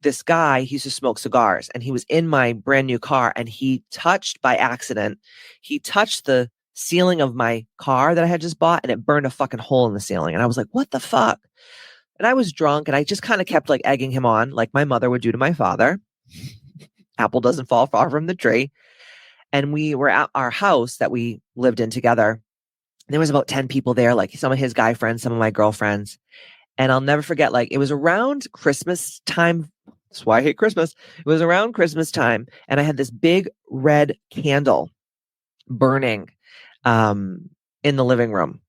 this guy, he used to smoke cigars and he was in my brand new car and he touched the ceiling of my car that I had just bought and it burned a fucking hole in the ceiling. And I was like, what the fuck? And I was drunk and I just kind of kept like egging him on like my mother would do to my father. Apple doesn't fall far from the tree. And we were at our house that we lived in together. There was about 10 people there, like some of his guy friends, some of my girlfriends. And I'll never forget, like, it was around Christmas time. That's why I hate Christmas. It was around Christmas time. And I had this big red candle burning in the living room.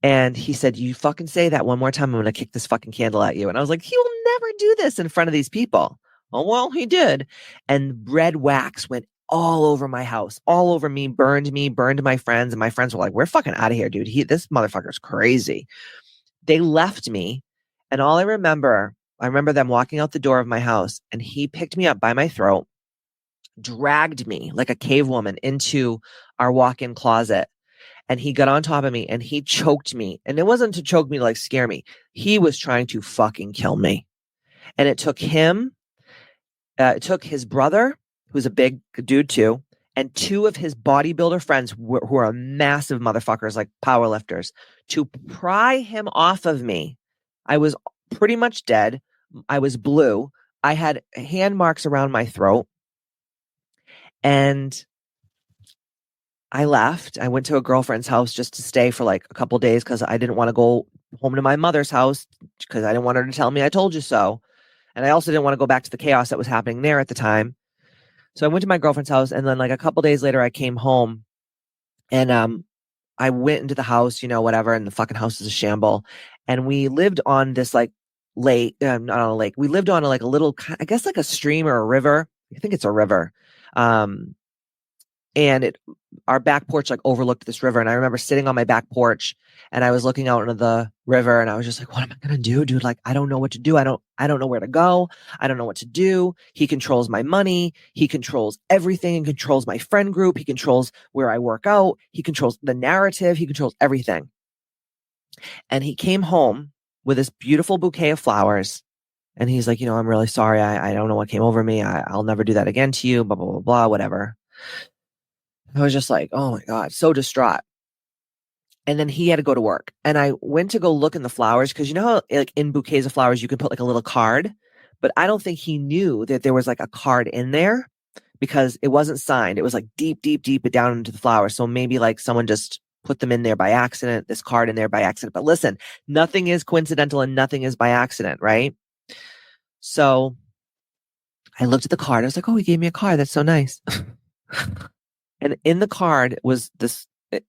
And he said, you fucking say that one more time, I'm going to kick this fucking candle at you. And I was like, he will never do this in front of these people. Oh, well, he did. And red wax went all over my house, all over me, burned my friends. And my friends were like, we're fucking out of here, dude. This motherfucker's crazy. They left me. And all I remember them walking out the door of my house and he picked me up by my throat, dragged me like a cave woman into our walk-in closet. And he got on top of me and he choked me. And it wasn't to choke me to like scare me. He was trying to fucking kill me. And it took his brother, who's a big dude too, and two of his bodybuilder friends who are massive motherfuckers, like powerlifters, to pry him off of me. I was pretty much dead. I was blue. I had hand marks around my throat. And I left. I went to a girlfriend's house just to stay for like a couple days because I didn't want to go home to my mother's house because I didn't want her to tell me I told you so. And I also didn't want to go back to the chaos that was happening there at the time. So I went to my girlfriend's house and then like a couple days later I came home and I went into the house, whatever, and the fucking house is a shamble. And we lived on this like lake, not on a lake. We lived on like a little, I guess like a stream or a river. I think it's a river. And our back porch like overlooked this river. And I remember sitting on my back porch and I was looking out into the river and I was just like, what am I going to do, dude? Like, I don't know what to do. I don't know where to go. I don't know what to do. He controls my money. He controls everything and controls my friend group. He controls where I work out. He controls the narrative. He controls everything. And he came home with this beautiful bouquet of flowers. And he's like, I'm really sorry. I don't know what came over me. I'll never do that again to you, blah, blah, blah, blah, whatever. I was just like, oh my God, so distraught. And then he had to go to work. And I went to go look in the flowers because how like in bouquets of flowers, you can put like a little card. But I don't think he knew that there was like a card in there because it wasn't signed. It was like deep, deep, deep down into the flowers. So maybe like someone just put them in there by accident, this card in there by accident. But listen, nothing is coincidental and nothing is by accident, right? So I looked at the card. I was like, oh, he gave me a card. That's so nice. And in the card was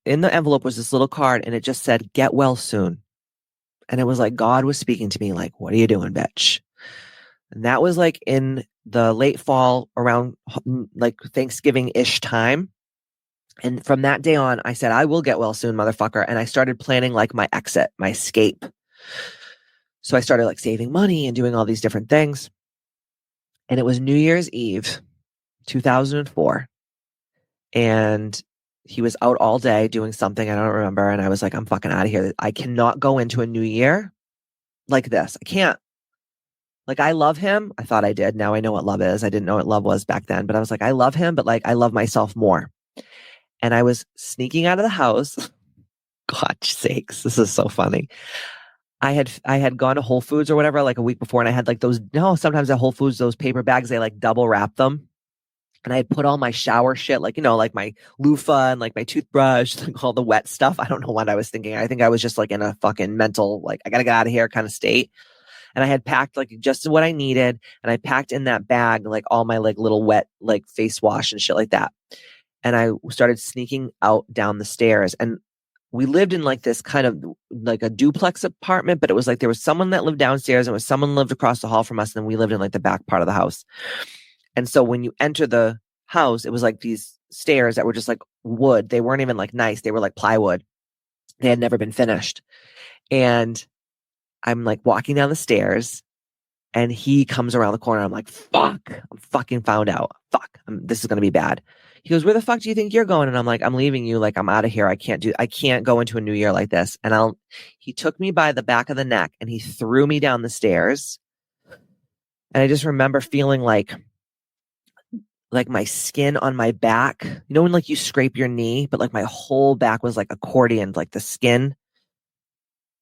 in the envelope was this little card and it just said, get well soon. And it was like, God was speaking to me like, what are you doing, bitch? And that was like in the late fall around like Thanksgiving-ish time. And from that day on, I said, I will get well soon, motherfucker. And I started planning like my exit, my escape. So I started like saving money and doing all these different things. And it was New Year's Eve, 2004. And he was out all day doing something I don't remember. And I was like, I'm fucking out of here. I cannot go into a new year like this. I can't. Like, I love him. I thought I did. Now I know what love is. I didn't know what love was back then. But I was like, I love him, but like, I love myself more. And I was sneaking out of the house. God sakes, this is so funny. I had gone to Whole Foods or whatever like a week before. And I had like those, sometimes at Whole Foods, those paper bags, they like double wrap them. And I had put all my shower shit, like, like my loofah and like my toothbrush, like all the wet stuff. I don't know what I was thinking. I think I was just like in a fucking mental, like, I got to get out of here kind of state. And I had packed like just what I needed. And I packed in that bag, like all my like little wet, like face wash and shit like that. And I started sneaking out down the stairs. And we lived in like this kind of like a duplex apartment, but it was like there was someone that lived downstairs and someone lived across the hall from us. And then we lived in like the back part of the house. And so when you enter the house, it was like these stairs that were just like wood. They weren't even like nice. They were like plywood. They had never been finished. And I'm like walking down the stairs And he comes around the corner. I'm like, fuck, I'm fucking found out. Fuck, this is going to be bad. He goes, where the fuck do you think you're going? And I'm like, I'm leaving you. Like, I'm out of here. I can't go into a new year like this. And he took me by the back of the neck and he threw me down the stairs. And I just remember feeling like my skin on my back, you know, when like you scrape your knee, but like my whole back was like accordioned, like the skin.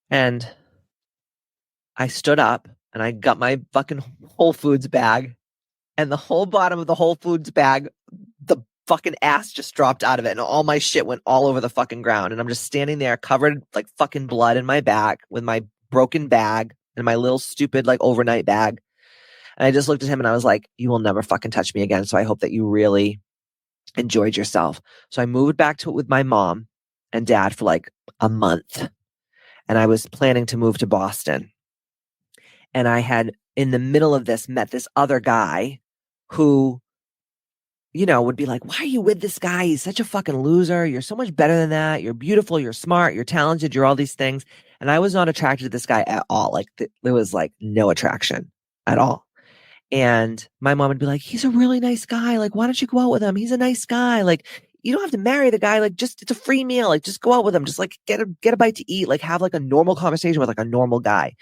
And I stood up and I got my fucking Whole Foods bag, and the whole bottom of the Whole Foods bag, the fucking ass just dropped out of it and all my shit went all over the fucking ground. And I'm just standing there covered like fucking blood in my back with my broken bag and my little stupid like overnight bag. And I just looked at him and I was like, you will never fucking touch me again. So I hope that you really enjoyed yourself. So I moved back to it with my mom and dad for like a month. And I was planning to move to Boston. And I had, in the middle of this, met this other guy who, you know, would be like, why are you with this guy? He's such a fucking loser. You're so much better than that. You're beautiful. You're smart. You're talented. You're all these things. And I was not attracted to this guy at all. Like, there was like no attraction at all. And my mom would be like, he's a really nice guy. Like, why don't you go out with him? He's a nice guy. Like, you don't have to marry the guy. Like, just, it's a free meal. Like, just go out with him. Just like get a bite to eat. Like, have like a normal conversation with like a normal guy.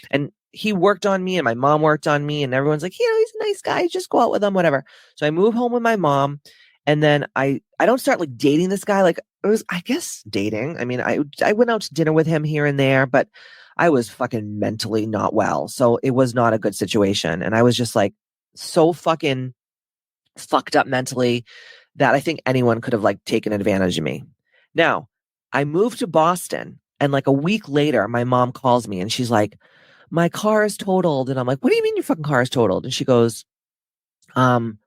And he worked on me and my mom worked on me and everyone's like, you know, he's a nice guy. Just go out with him, whatever. So I move home with my mom. And then I don't start like dating this guy. Like, it was, I guess, dating. I mean, I went out to dinner with him here and there, but I was fucking mentally not well. So it was not a good situation. And I was just like so fucking fucked up mentally that I think anyone could have like taken advantage of me. Now, I moved to Boston and like a week later, my mom calls me and she's like, my car is totaled. And I'm like, what do you mean your fucking car is totaled? And she goes, I'm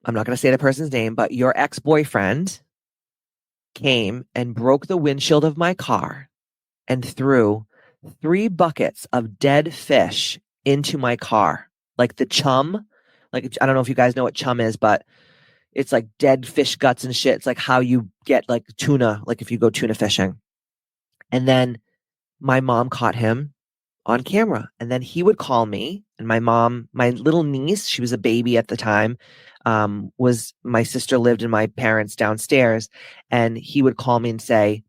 not going to say the person's name, but your ex-boyfriend came and broke the windshield of my car and threw 3 buckets of dead fish into my car. Like the chum, like, I don't know if you guys know what chum is, but it's like dead fish guts and shit. It's like how you get like tuna, like if you go tuna fishing. And then my mom caught him on camera. And then he would call me, and my mom, my little niece, she was a baby at the time, was my sister lived in my parents downstairs, and he would call me and say,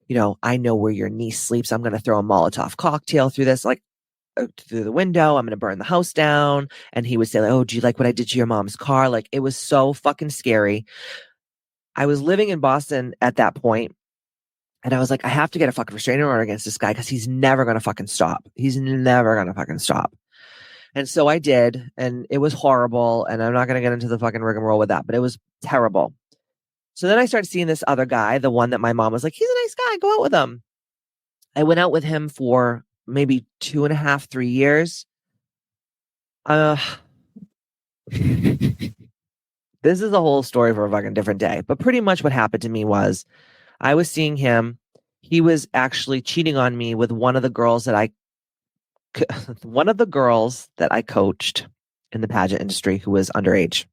you know, I know where your niece sleeps. I'm going to throw a Molotov cocktail through this, like through the window. I'm going to burn the house down. And he would say, like, oh, do you like what I did to your mom's car? Like, it was so fucking scary. I was living in Boston at that point, and I was like, I have to get a fucking restraining order against this guy because he's never going to fucking stop. He's never going to fucking stop. And so I did, and it was horrible. And I'm not going to get into the fucking rigmarole with that, but it was terrible. So then I started seeing this other guy, the one that my mom was like, he's a nice guy, go out with him. I went out with him for maybe 2.5, 3 years. This is a whole story for a fucking different day. But pretty much what happened to me was I was seeing him. He was actually cheating on me with one of the girls that I coached in the pageant industry who was underage.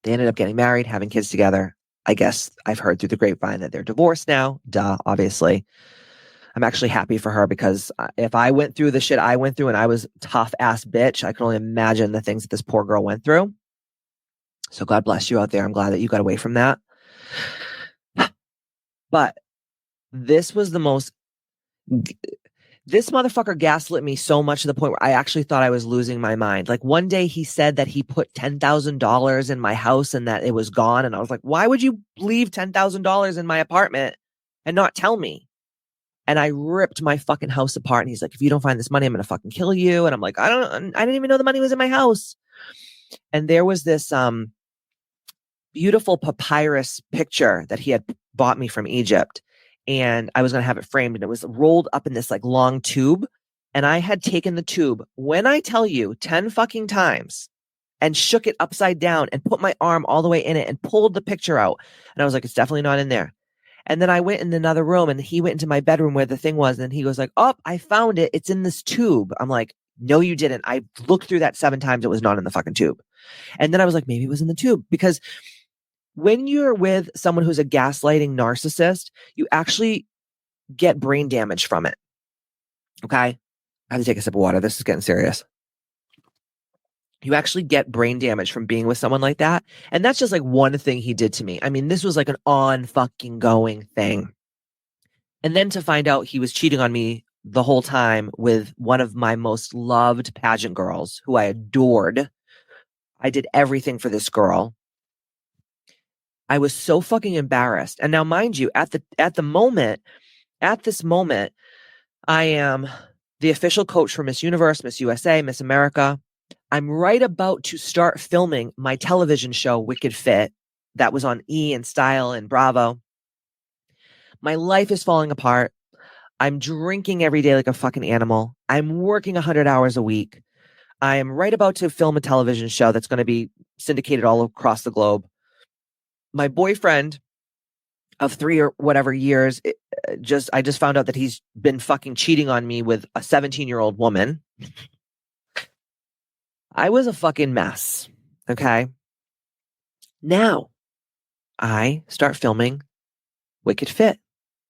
They ended up getting married, having kids together. I guess I've heard through the grapevine that they're divorced now. Duh, obviously. I'm actually happy for her because if I went through the shit I went through and I was tough ass bitch, I can only imagine the things that this poor girl went through. So God bless you out there. I'm glad that you got away from that. But this motherfucker gaslit me so much to the point where I actually thought I was losing my mind. Like one day he said that he put $10,000 in my house and that it was gone. And I was like, why would you leave $10,000 in my apartment and not tell me? And I ripped my fucking house apart. And he's like, if you don't find this money, I'm going to fucking kill you. And I'm like, I didn't even know the money was in my house. And there was this beautiful papyrus picture that he had bought me from Egypt. And I was going to have it framed, and it was rolled up in this like long tube. And I had taken the tube, when I tell you 10 fucking times, and shook it upside down and put my arm all the way in it and pulled the picture out. And I was like, it's definitely not in there. And then I went in another room and he went into my bedroom where the thing was. And he goes like, oh, I found it. It's in this tube. I'm like, no, you didn't. I looked through that 7 times. It was not in the fucking tube. And then I was like, maybe it was in the tube, because when you're with someone who's a gaslighting narcissist, you actually get brain damage from it. Okay. I have to take a sip of water. This is getting serious. You actually get brain damage from being with someone like that. And that's just like one thing he did to me. I mean, this was like an on fucking going thing. And then to find out he was cheating on me the whole time with one of my most loved pageant girls who I adored. I did everything for this girl. I was so fucking embarrassed. And now, mind you, at this moment, I am the official coach for Miss Universe, Miss USA, Miss America. I'm right about to start filming my television show, Wicked Fit, that was on E! and Style and Bravo. My life is falling apart. I'm drinking every day like a fucking animal. I'm working 100 hours a week. I am right about to film a television show that's going to be syndicated all across the globe. My boyfriend of 3 or whatever years, I just found out that he's been fucking cheating on me with a 17-year-old woman. I was a fucking mess. Okay. Now I start filming Wicked Fit.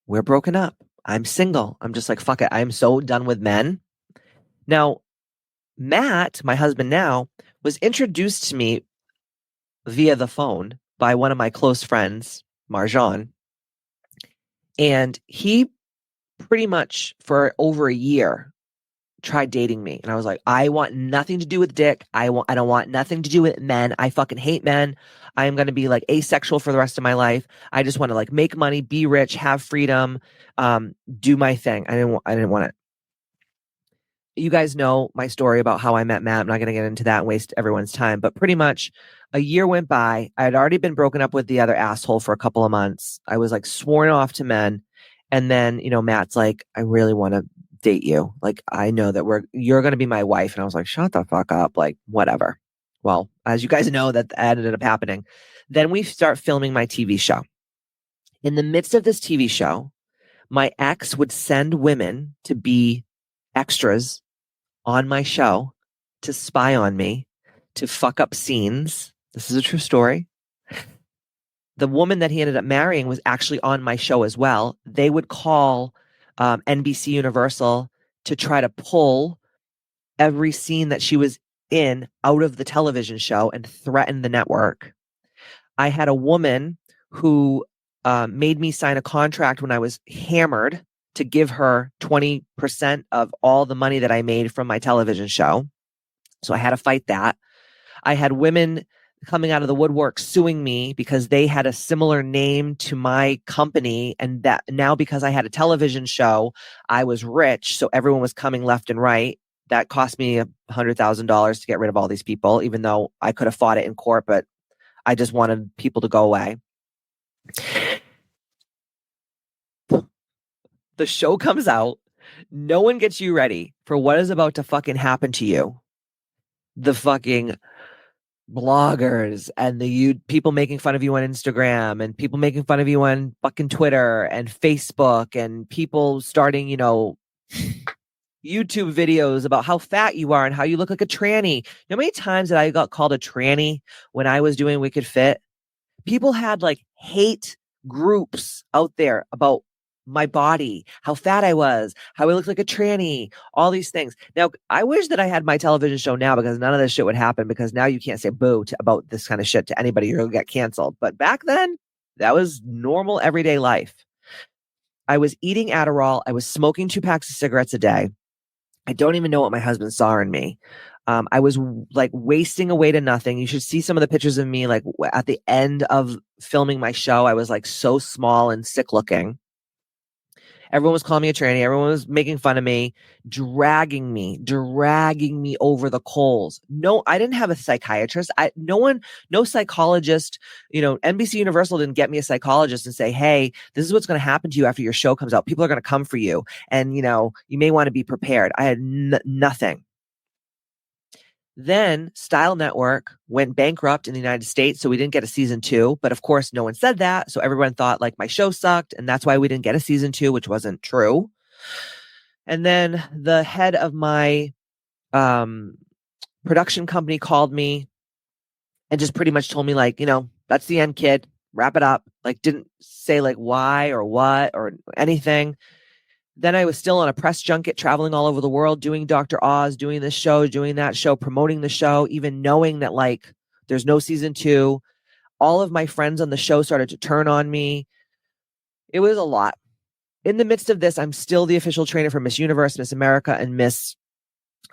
We're broken up. I'm single. I'm just like, fuck it. I'm so done with men. Now, Matt, my husband now, was introduced to me via the phone by one of my close friends, Marjan. And he pretty much for over a year tried dating me. And I was like, I want nothing to do with dick. I don't want nothing to do with men. I fucking hate men. I am going to be like asexual for the rest of my life. I just want to like make money, be rich, have freedom, do my thing. I didn't want it. You guys know my story about how I met Matt. I'm not going to get into that and waste everyone's time, but pretty much a year went by. I had already been broken up with the other asshole for a couple of months. I was like sworn off to men. And then, Matt's like, I really want to date you. Like, I know that you're going to be my wife. And I was like, shut the fuck up. Like, whatever. Well, as you guys know, that ended up happening. Then we start filming my TV show. In the midst of this TV show, my ex would send women to be extras on my show to spy on me, to fuck up scenes. This is a true story. The woman that he ended up marrying was actually on my show as well. They would call NBC Universal to try to pull every scene that she was in out of the television show and threaten the network. I had a woman who made me sign a contract when I was hammered to give her 20% of all the money that I made from my television show. So I had to fight that. I had women coming out of the woodwork suing me because they had a similar name to my company. And that now because I had a television show, I was rich. So everyone was coming left and right. That cost me $100,000 to get rid of all these people, even though I could have fought it in court, but I just wanted people to go away. The show comes out. No one gets you ready for what is about to fucking happen to you. The fucking bloggers and the people making fun of you on Instagram and people making fun of you on fucking Twitter and Facebook and people starting, YouTube videos about how fat you are and how you look like a tranny. You know how many times that I got called a tranny when I was doing Wicked Fit? People had like hate groups out there about my body, how fat I was, how I looked like a tranny, all these things. Now, I wish that I had my television show now because none of this shit would happen because now you can't say boo about this kind of shit to anybody. You'll get canceled. But back then, that was normal everyday life. I was eating Adderall. I was smoking 2 packs of cigarettes a day. I don't even know what my husband saw in me. I was like wasting away to nothing. You should see some of the pictures of me like at the end of filming my show. I was like so small and sick looking. Everyone was calling me a tranny. Everyone was making fun of me, dragging me over the coals. No, I didn't have a psychiatrist. No psychologist, NBC Universal didn't get me a psychologist and say, hey, this is what's going to happen to you after your show comes out. People are going to come for you. And, you may want to be prepared. I had nothing. Then Style Network went bankrupt in the United States, so we didn't get a season 2. But of course, no one said that. So everyone thought like my show sucked, and that's why we didn't get a season 2, which wasn't true. And then the head of my production company called me and just pretty much told me like, that's the end, kid. Wrap it up. Like didn't say like why or what or anything. Then I was still on a press junket, traveling all over the world, doing Dr. Oz, doing this show, doing that show, promoting the show, even knowing that like there's no season 2. All of my friends on the show started to turn on me. It was a lot. In the midst of this, I'm still the official trainer for Miss Universe, Miss America, and Miss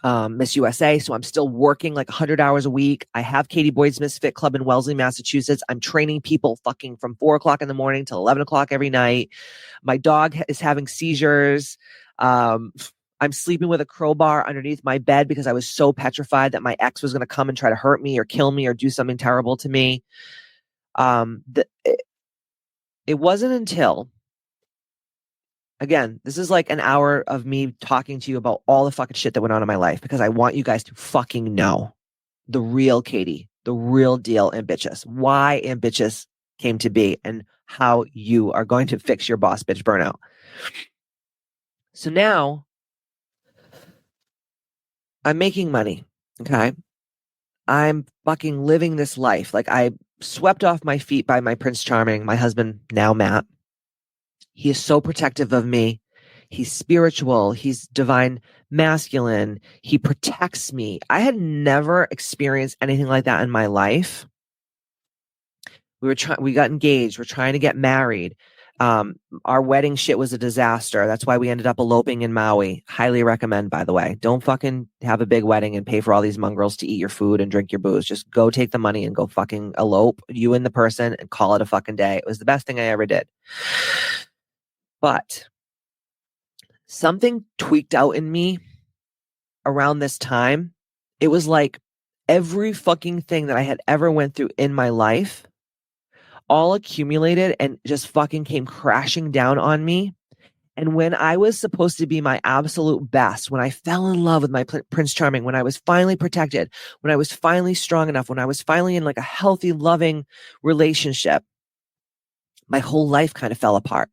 USA. So I'm still working like 100 hours a week. I have Katie Boyd's Misfit Club in Wellesley, Massachusetts. I'm training people fucking from 4:00 in the morning till 11:00 every night. My dog is having seizures. I'm sleeping with a crowbar underneath my bed because I was so petrified that my ex was going to come and try to hurt me or kill me or do something terrible to me. It wasn't until, again, this is like an hour of me talking to you about all the fucking shit that went on in my life because I want you guys to fucking know the real Katie, the real deal Ambitchious, why Ambitchious came to be, and how you are going to fix your boss bitch burnout. So now I'm making money. Okay. I'm fucking living this life. Like I swept off my feet by my Prince Charming, my husband, now Matt. He is so protective of me. He's spiritual. He's divine masculine. He protects me. I had never experienced anything like that in my life. We got engaged. We're trying to get married. Our wedding shit was a disaster. That's why we ended up eloping in Maui. Highly recommend, by the way. Don't fucking have a big wedding and pay for all these mongrels to eat your food and drink your booze. Just go take the money and go fucking elope, you and the person, and call it a fucking day. It was the best thing I ever did. But something tweaked out in me around this time. It was like every fucking thing that I had ever went through in my life all accumulated and just fucking came crashing down on me. And when I was supposed to be my absolute best, when I fell in love with my Prince Charming, when I was finally protected, when I was finally strong enough, when I was finally in like a healthy, loving relationship, my whole life kind of fell apart.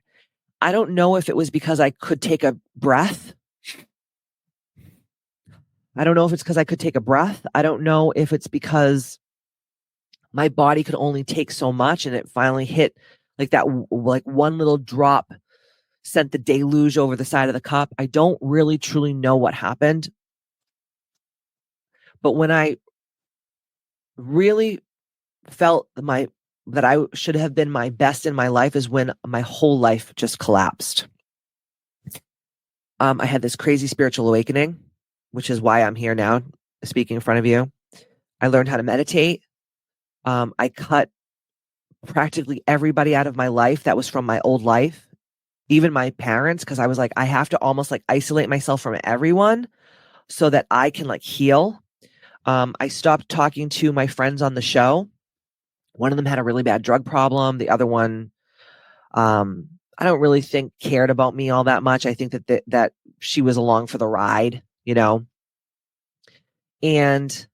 I don't know if it was because I could take a breath. I don't know if it's because I could take a breath. I don't know if it's because my body could only take so much and it finally hit like that, like one little drop sent the deluge over the side of the cup. I don't really truly know what happened. But when I really felt that I should have been my best in my life is when my whole life just collapsed. I had this crazy spiritual awakening, which is why I'm here now speaking in front of you. I learned how to meditate. I cut practically everybody out of my life that was from my old life, even my parents, because I was like, I have to almost like isolate myself from everyone so that I can like heal. I stopped talking to my friends on the show. One of them had a really bad drug problem. The other one, I don't really think cared about me all that much. I think that she was along for the ride, you know. And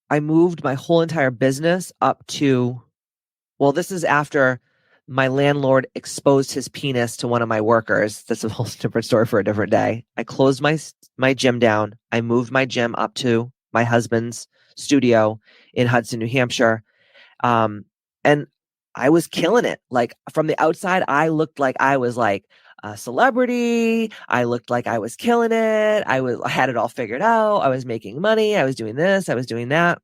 I moved my whole entire business up to, well, this is after my landlord exposed his penis to one of my workers. That's a whole different story for a different day. I closed my gym down. I moved my gym up to my husband's studio in Hudson, New Hampshire. And I was killing it. Like from the outside, I looked like I was like a celebrity. I looked like I was killing it. I had it all figured out. I was making money. I was doing this. I was doing that.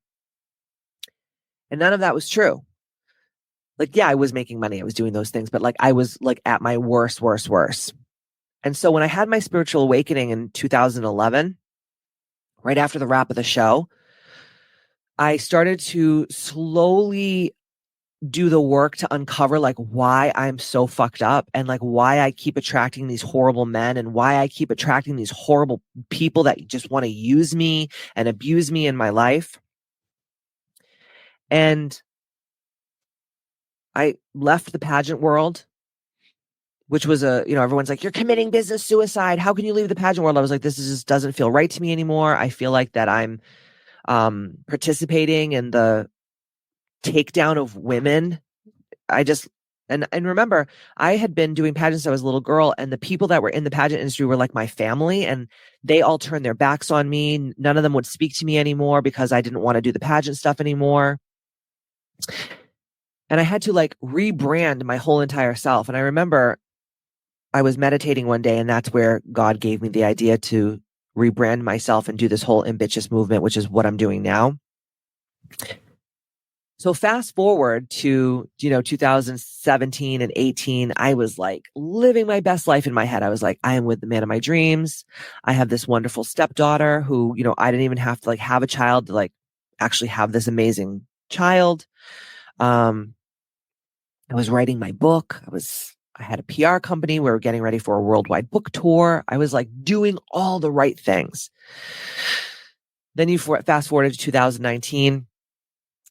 And none of that was true. Like, yeah, I was making money. I was doing those things, but like I was like at my worst. And so when I had my spiritual awakening in 2011, right after the wrap of the show, I started to slowly do the work to uncover like why I'm so fucked up and like why I keep attracting these horrible men and why I keep attracting these horrible people that just want to use me and abuse me in my life. And I left the pageant world, which was everyone's like, you're committing business suicide. How can you leave the pageant world? I was like, this just doesn't feel right to me anymore. I feel like that I'm participating in the takedown of women. And remember, I had been doing pageants since I was a little girl, and the people that were in the pageant industry were like my family, and they all turned their backs on me. None of them would speak to me anymore because I didn't want to do the pageant stuff anymore. And I had to like rebrand my whole entire self. And I remember I was meditating one day, and that's where God gave me the idea to rebrand myself and do this whole Ambitchious movement, which is what I'm doing now. So fast forward to, 2017 and 18, I was like living my best life in my head. I was like, I am with the man of my dreams. I have this wonderful stepdaughter who, I didn't even have to like have a child to like actually have this amazing child. I was writing my book. I had a PR company. We were getting ready for a worldwide book tour. I was like doing all the right things. Then you fast forward to 2019.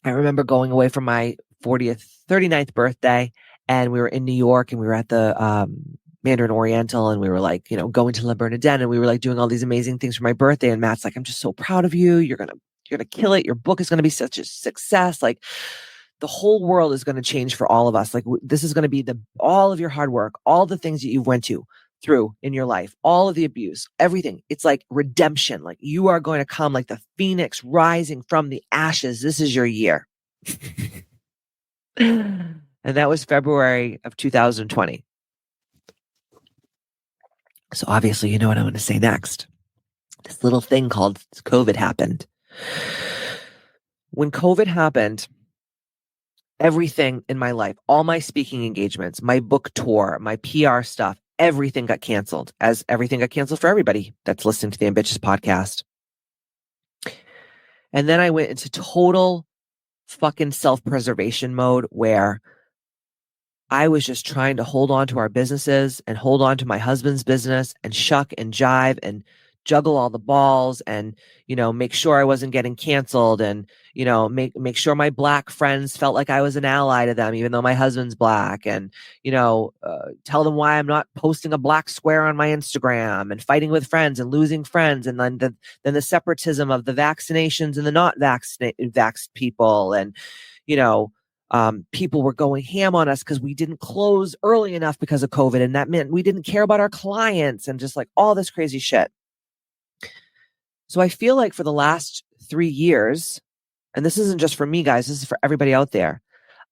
I remember going away for my 39th birthday, and we were in New York, and we were at the Mandarin Oriental, and we were like, going to La Bernardin, and we were like doing all these amazing things for my birthday. And Matt's like, I'm just so proud of you. You're gonna kill it. Your book is gonna be such a success. Like, the whole world is going to change for all of us. Like, this is going to be all of your hard work, all the things that you went through in your life, all of the abuse, everything. It's like redemption. Like, you are going to come like the phoenix rising from the ashes. This is your year. And that was February of 2020. So obviously, you know what I'm going to say next. This little thing called COVID happened. When COVID happened, everything in my life, all my speaking engagements, my book tour, my PR stuff, everything got canceled, as everything got canceled for everybody that's listening to the Ambitchious Podcast. And then I went into total fucking self-preservation mode where I was just trying to hold on to our businesses and hold on to my husband's business and shuck and jive and juggle all the balls and, make sure I wasn't getting canceled and, make sure my Black friends felt like I was an ally to them, even though my husband's Black, and, tell them why I'm not posting a Black square on my Instagram and fighting with friends and losing friends. And then the separatism of the vaccinations and the not vaxxed people. And, people were going ham on us because we didn't close early enough because of COVID. And that meant we didn't care about our clients and just like all this crazy shit. So I feel like for the last 3 years, and this isn't just for me, guys, this is for everybody out there.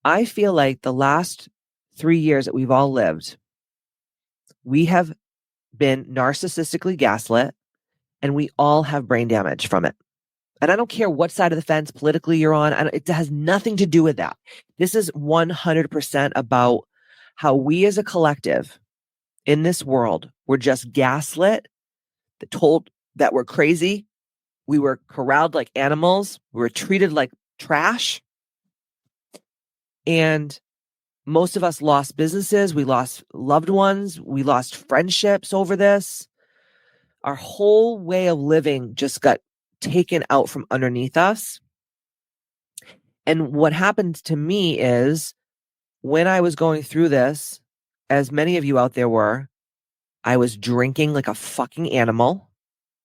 I feel like the last 3 years that we've all lived, we have been narcissistically gaslit, and we all have brain damage from it. And I don't care what side of the fence politically you're on. It has nothing to do with that. This is 100% about how we as a collective in this world were just gaslit, told that we're crazy. We were corralled like animals. We were treated like trash. And most of us lost businesses. We lost loved ones. We lost friendships over this. Our whole way of living just got taken out from underneath us. And what happened to me is when I was going through this, as many of you out there were, I was drinking like a fucking animal.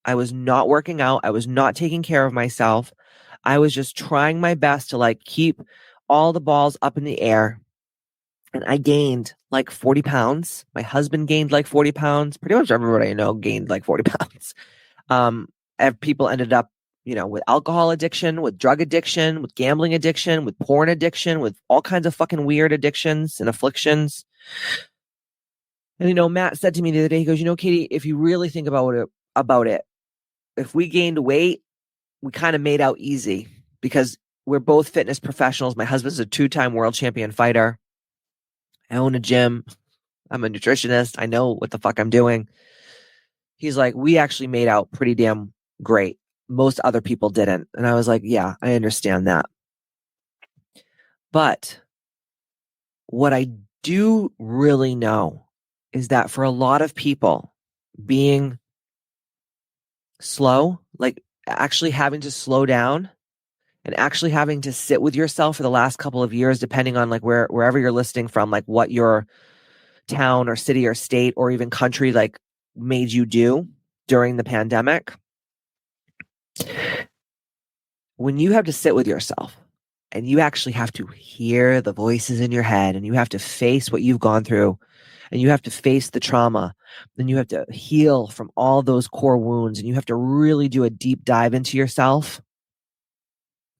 I was not working out. I was not taking care of myself. I was just trying my best to like keep all the balls up in the air. And I gained like 40 pounds. My husband gained like 40 pounds. Pretty much everybody I know gained like 40 pounds. People ended up, with alcohol addiction, with drug addiction, with gambling addiction, with porn addiction, with all kinds of fucking weird addictions and afflictions. And, Matt said to me the other day, he goes, Katie, if you really think about it, if we gained weight, we kind of made out easy because we're both fitness professionals. My husband's a 2-time world champion fighter. I own a gym. I'm a nutritionist. I know what the fuck I'm doing. He's like, we actually made out pretty damn great. Most other people didn't. And I was like, yeah, I understand that. But what I do really know is that for a lot of people, being slow, like actually having to slow down and actually having to sit with yourself for the last couple of years, depending on like wherever you're listening from, like what your town or city or state or even country like made you do during the pandemic. When you have to sit with yourself and you actually have to hear the voices in your head and you have to face what you've gone through and you have to face the trauma and you have to heal from all those core wounds and you have to really do a deep dive into yourself,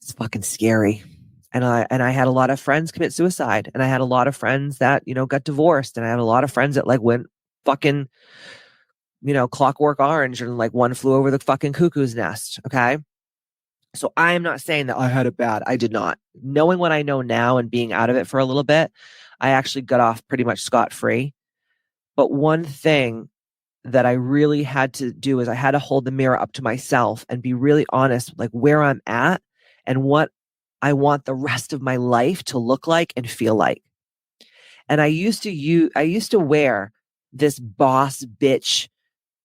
it's fucking scary. And I had a lot of friends commit suicide, and I had a lot of friends that, got divorced, and I had a lot of friends that like went fucking, Clockwork Orange and like One Flew Over the fucking Cuckoo's Nest. Okay. So I am not saying that I had it bad. I did not. Knowing what I know now and being out of it for a little bit, I actually got off pretty much scot-free. But one thing that I really had to do is I had to hold the mirror up to myself and be really honest, like where I'm at and what I want the rest of my life to look like and feel like. And I used to wear this boss bitch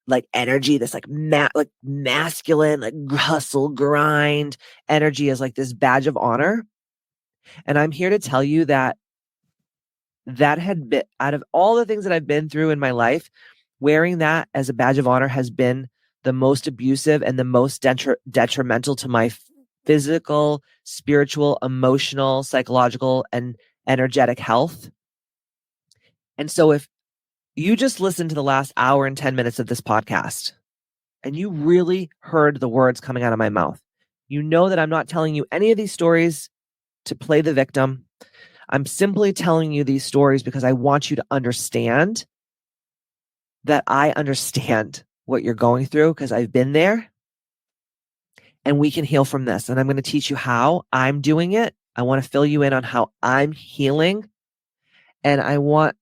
like energy, this like like masculine, like hustle grind energy as like this badge of honor. And I'm here to tell you that had been, out of all the things that I've been through in my life, wearing that as a badge of honor has been the most abusive and the most detrimental to my physical, spiritual, emotional, psychological, and energetic health. And so if you just listened to the last hour and 10 minutes of this podcast and you really heard the words coming out of my mouth, you know that I'm not telling you any of these stories to play the victim. I'm simply telling you these stories because I want you to understand that I understand what you're going through because I've been there, and we can heal from this. And I'm going to teach you how I'm doing it. I want to fill you in on how I'm healing, and I want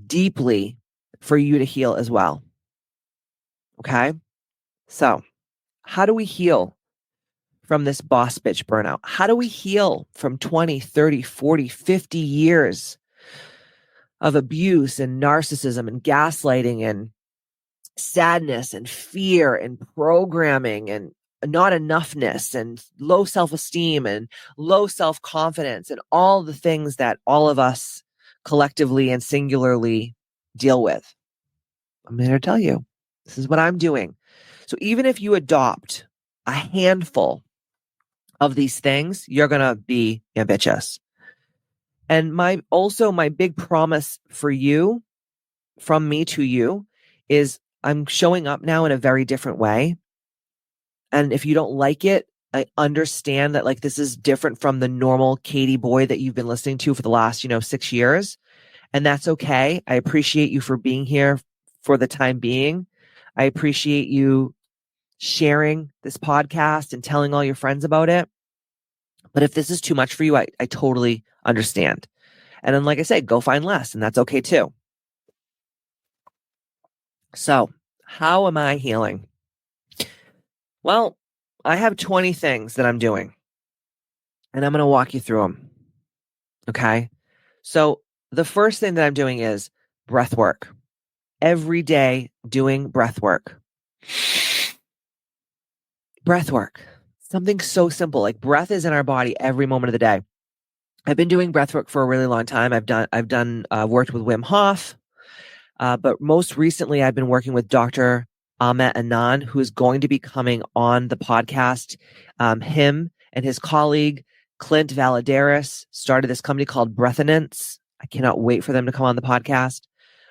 deeply for you to heal as well. Okay? So, how do we heal from this boss bitch burnout? How do we heal from 20, 30, 40, 50 years of abuse and narcissism and gaslighting and sadness and fear and programming and not enoughness and low self-esteem and low self-confidence and all the things that all of us collectively and singularly deal with? I'm here to tell you, this is what I'm doing. So even if you adopt a handful of these things, you're going to be ambitious. And my big promise for you, from me to you, is I'm showing up now in a very different way. And if you don't like it, I understand that like this is different from the normal Katie boy that you've been listening to for the last, 6 years. And that's okay. I appreciate you for being here for the time being. I appreciate you sharing this podcast and telling all your friends about it. But if this is too much for you, I totally understand. And then, like I said, go find less, and that's okay too. So, how am I healing? Well, I have 20 things that I'm doing, and I'm going to walk you through them. Okay? So, the first thing that I'm doing is breath work. Every day doing breath work. Breath work. Something so simple. Like breath is in our body every moment of the day. I've been doing breath work for a really long time. I've worked with Wim Hof. But most recently, I've been working with Dr. Ahmet Anand, who is going to be coming on the podcast. Him and his colleague, Clint Valadares, started this company called Breathinance. I cannot wait for them to come on the podcast.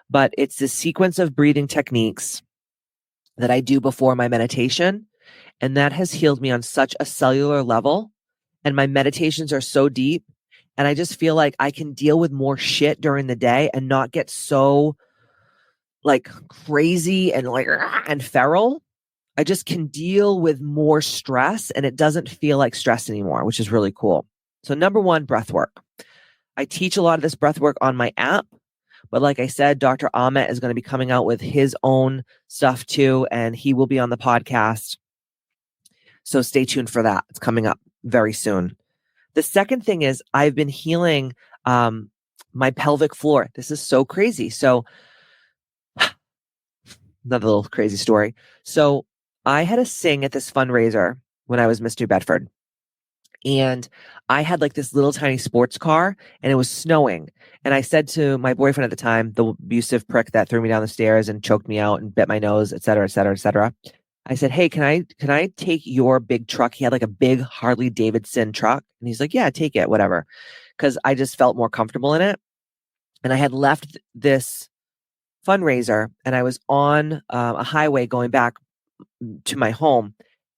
But it's this sequence of breathing techniques that I do before my meditation. And that has healed me on such a cellular level. And my meditations are so deep. And I just feel like I can deal with more shit during the day and not get so like crazy and like and feral. I just can deal with more stress and it doesn't feel like stress anymore, which is really cool. So number one, breath work. I teach a lot of this breath work on my app, but like I said, Dr. Ahmet is going to be coming out with his own stuff too, and he will be on the podcast. So stay tuned for that. It's coming up very soon. The second thing is I've been healing my pelvic floor. This is so crazy. So another little crazy story. So I had to sing at this fundraiser when I was Miss New Bedford. And I had like this little tiny sports car and it was snowing. And I said to my boyfriend at the time, the abusive prick that threw me down the stairs and choked me out and bit my nose, et cetera, et cetera, et cetera. I said, hey, can I take your big truck? He had like a big Harley Davidson truck. And he's like, yeah, take it, whatever. Because I just felt more comfortable in it. And I had left this fundraiser and I was on a highway going back to my home.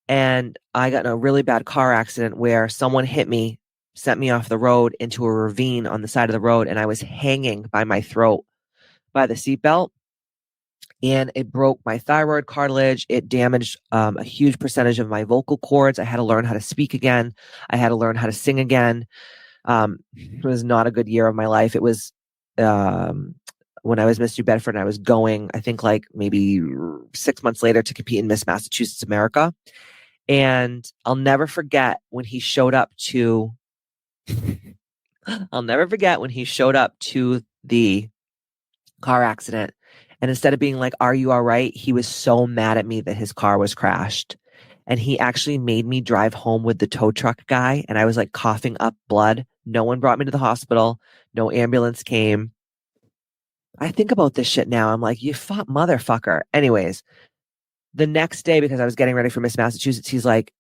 And I got in a really bad car accident where someone hit me, sent me off the road into a ravine on the side of the road. And I was hanging by my throat by the seatbelt. and it broke my thyroid cartilage. It damaged a huge percentage of my vocal cords. I had to learn how to speak again. I had to learn how to sing again. It was not a good year of my life. It was when I was Miss New Bedford, and I was going, I think like maybe 6 months later to compete in Miss Massachusetts America. And I'll never forget when he showed up to the car accident. And instead of being like, "Are you all right?" He was so mad at me that his car was crashed. And he actually made me drive home with the tow truck guy. And I was like coughing up blood. No one brought me to the hospital. No ambulance came. I think about this shit now. I'm like, you fuck motherfucker. Anyways, the next day, because I was getting ready for Miss Massachusetts, he's like,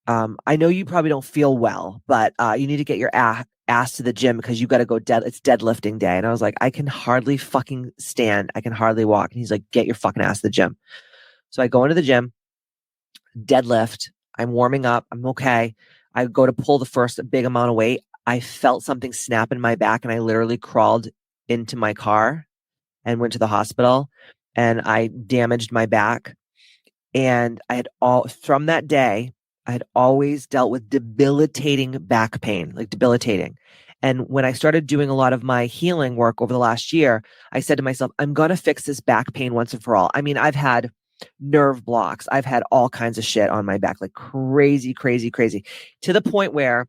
I know you probably don't feel well, but you need to get your ass to the gym because you got to go it's deadlifting day. And I was like, I can hardly fucking stand. I can hardly walk. And he's like, get your fucking ass to the gym. So I go into the gym, deadlift. I'm warming up. I'm okay. I go to pull the first big amount of weight. I felt something snap in my back, and I literally crawled into my car and went to the hospital, and I damaged my back. And from that day, I had always dealt with debilitating back pain, like debilitating. And when I started doing a lot of my healing work over the last year, I said to myself, I'm going to fix this back pain once and for all. I mean, I've had nerve blocks. I've had all kinds of shit on my back, like crazy, crazy, crazy, to the point where,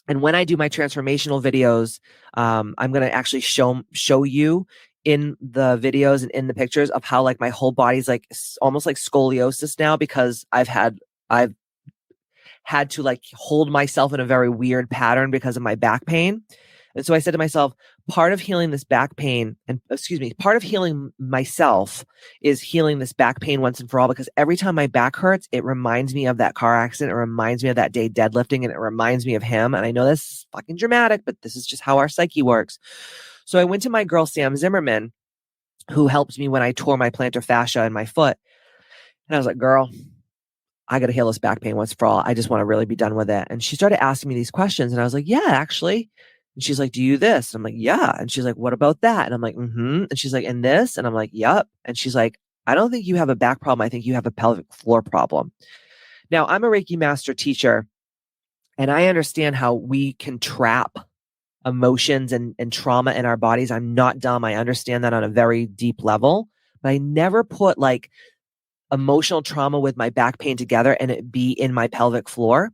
and when I do my transformational videos, I'm going to actually show you in the videos and in the pictures of how like my whole body's like almost like scoliosis now, because I've had to like hold myself in a very weird pattern because of my back pain. And so I said to myself, part of healing this back pain, part of healing myself is healing this back pain once and for all, because every time my back hurts, it reminds me of that car accident. It reminds me of that day deadlifting, and it reminds me of him. And I know this is fucking dramatic, but this is just how our psyche works. So I went to my girl, Sam Zimmerman, who helped me when I tore my plantar fascia in my foot. And I was like, girl, I got to heal this back pain once for all. I just want to really be done with it. And she started asking me these questions, and I was like, yeah, actually. And she's like, do you this? And I'm like, yeah. And she's like, what about that? And I'm like, mm-hmm. And she's like, and this? And I'm like, yep. And she's like, I don't think you have a back problem. I think you have a pelvic floor problem. Now, I'm a Reiki master teacher, and I understand how we can trap emotions and trauma in our bodies. I'm not dumb. I understand that on a very deep level, but I never put like emotional trauma with my back pain together and it be in my pelvic floor.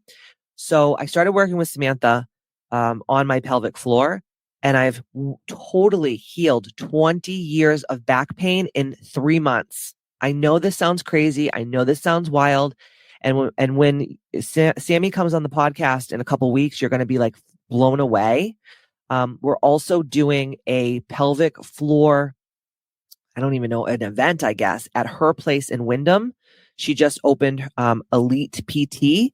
So I started working with Samantha on my pelvic floor, and I've totally healed 20 years of back pain in 3 months. I know this sounds crazy. I know this sounds wild. And when Sammy comes on the podcast in a couple weeks, you're going to be like blown away. We're also doing a pelvic floor, I don't even know, an event, I guess, at her place in Wyndham. She just opened Elite PT,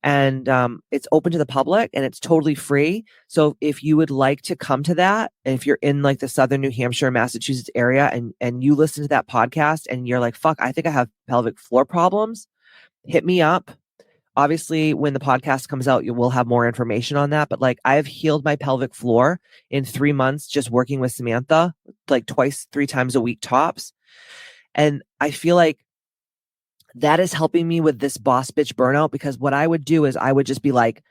and it's open to the public, and it's totally free. So if you would like to come to that, and if you're in like the Southern New Hampshire, Massachusetts area, and you listen to that podcast and you're like, fuck, I think I have pelvic floor problems, hit me up. Obviously, when the podcast comes out, you will have more information on that. But like, I've healed my pelvic floor in 3 months just working with Samantha, like 3 times a week tops. And I feel like that is helping me with this boss bitch burnout, because what I would do is I would just be like,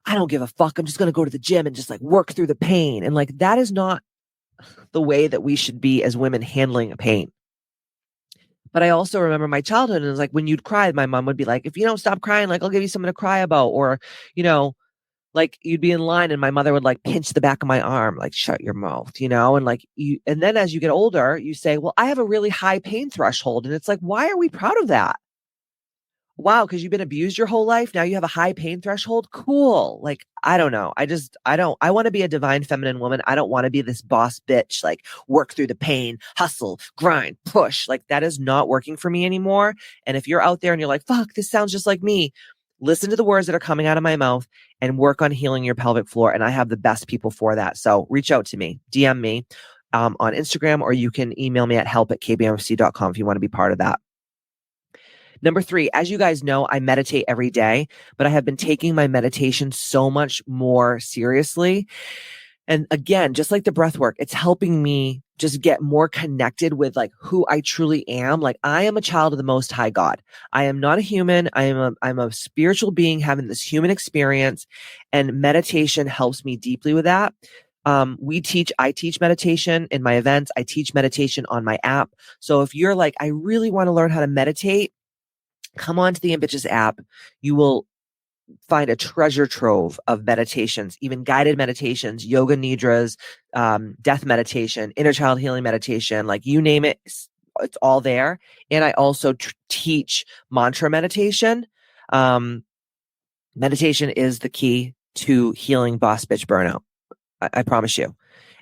I don't give a fuck. I'm just going to go to the gym and just like work through the pain. And like, that is not the way that we should be as women handling pain. But I also remember my childhood, and it was like, when you'd cry, my mom would be like, if you don't stop crying, like I'll give you something to cry about. Or, you know, like you'd be in line and my mother would like pinch the back of my arm, like shut your mouth, you know? And like and then as you get older, you say, well, I have a really high pain threshold. And it's like, why are we proud of that? Wow, because you've been abused your whole life. Now you have a high pain threshold. Cool. Like, I don't know. I want to be a divine feminine woman. I don't want to be this boss bitch, like work through the pain, hustle, grind, push. Like, that is not working for me anymore. And if you're out there and you're like, fuck, this sounds just like me, listen to the words that are coming out of my mouth and work on healing your pelvic floor. And I have the best people for that. So reach out to me, DM me on Instagram, or you can email me at help@kbmfc.com if you want to be part of that. Number 3, as you guys know, I meditate every day, but I have been taking my meditation so much more seriously. And again, just like the breath work, it's helping me just get more connected with like who I truly am. Like I am a child of the Most High God. I am not a human. I'm a spiritual being having this human experience, and meditation helps me deeply with that. I teach meditation in my events. I teach meditation on my app. So if you're like, I really want to learn how to meditate, come on to the Ambitchious app. You will find a treasure trove of meditations, even guided meditations, yoga nidras, death meditation, inner child healing meditation, like you name it, it's all there. And I also teach mantra meditation. Meditation is the key to healing boss bitch burnout. I promise you.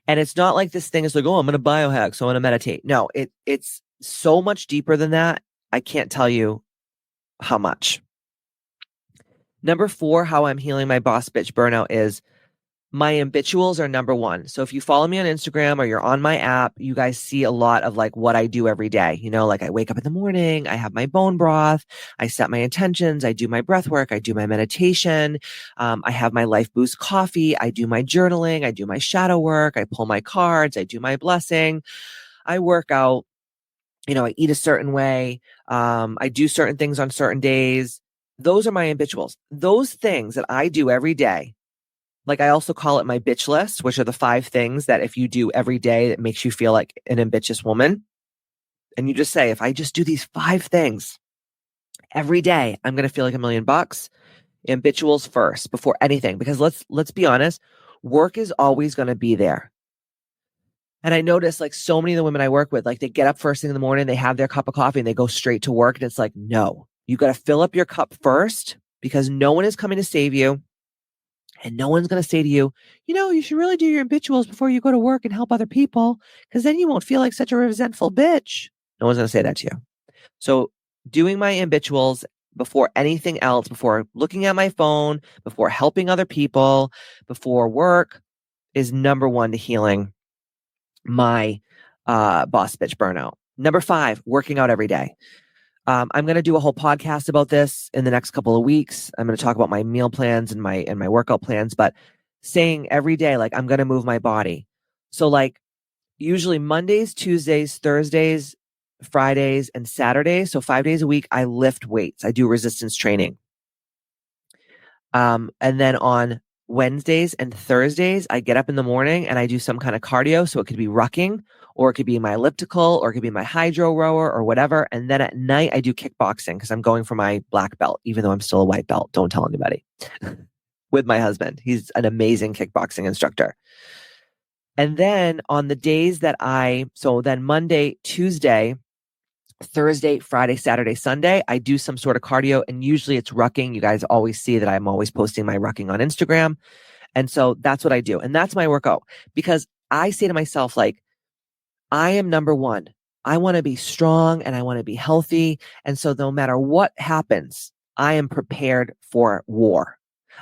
And it's not like this thing is like, oh, I'm going to biohack, so I'm going to meditate. No, it's so much deeper than that. I can't tell you how much. Number 4, how I'm healing my boss bitch burnout is my habituals are number 1. So if you follow me on Instagram or you're on my app, you guys see a lot of like what I do every day. You know, like I wake up in the morning, I have my bone broth, I set my intentions, I do my breath work, I do my meditation, I have my Life Boost coffee, I do my journaling, I do my shadow work, I pull my cards, I do my blessing, I work out, you know, I eat a certain way, I do certain things on certain days. Those are my habituals. Those things that I do every day, like I also call it my bitch list, which are the 5 things that if you do every day, that makes you feel like an ambitious woman. And you just say, if I just do these 5 things every day, I'm going to feel like $1 million. Habituals first before anything, because let's be honest, work is always going to be there. And I notice like so many of the women I work with, like they get up first thing in the morning, they have their cup of coffee and they go straight to work. And it's like, no, you got to fill up your cup first, because no one is coming to save you. And no one's going to say to you, you know, you should really do your habituals before you go to work and help other people, because then you won't feel like such a resentful bitch. No one's going to say that to you. So doing my habituals before anything else, before looking at my phone, before helping other people, before work, is number 1 to healing my boss bitch burnout. Number 5, working out every day. I'm going to do a whole podcast about this in the next couple of weeks. I'm going to talk about my meal plans and my workout plans, but saying every day, like I'm going to move my body. So like usually Mondays, Tuesdays, Thursdays, Fridays, and Saturdays. So 5 days a week, I lift weights. I do resistance training. And then on Wednesdays and Thursdays, I get up in the morning and I do some kind of cardio. So it could be rucking, or it could be my elliptical, or it could be my hydro rower or whatever. And then at night I do kickboxing, because I'm going for my black belt, even though I'm still a white belt. Don't tell anybody. With my husband. He's an amazing kickboxing instructor. And then on the days that so then Monday, Tuesday, Thursday, Friday, Saturday, Sunday, I do some sort of cardio, and usually it's rucking. You guys always see that I'm always posting my rucking on Instagram. And so that's what I do. And that's my workout, because I say to myself, like, I am number 1. I want to be strong and I want to be healthy. And so no matter what happens, I am prepared for war.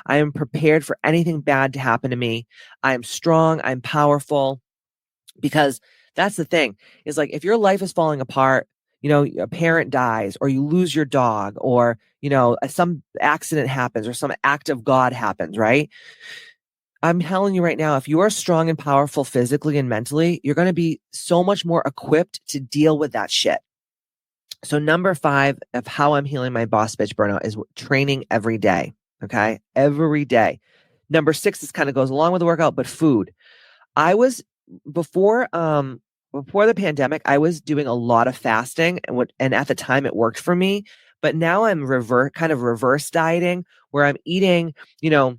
I am prepared for anything bad to happen to me. I am strong. I'm powerful, because that's the thing, is like, if your life is falling apart, you know, a parent dies, or you lose your dog, or, you know, some accident happens, or some act of God happens, right? I'm telling you right now, if you are strong and powerful physically and mentally, you're going to be so much more equipped to deal with that shit. So number 5 of how I'm healing my boss bitch burnout is training every day. Okay. Every day. Number 6, this kind of goes along with the workout, but food. I was before the pandemic, I was doing a lot of fasting, and at the time it worked for me. But now I'm reverse dieting, where I'm eating, you know,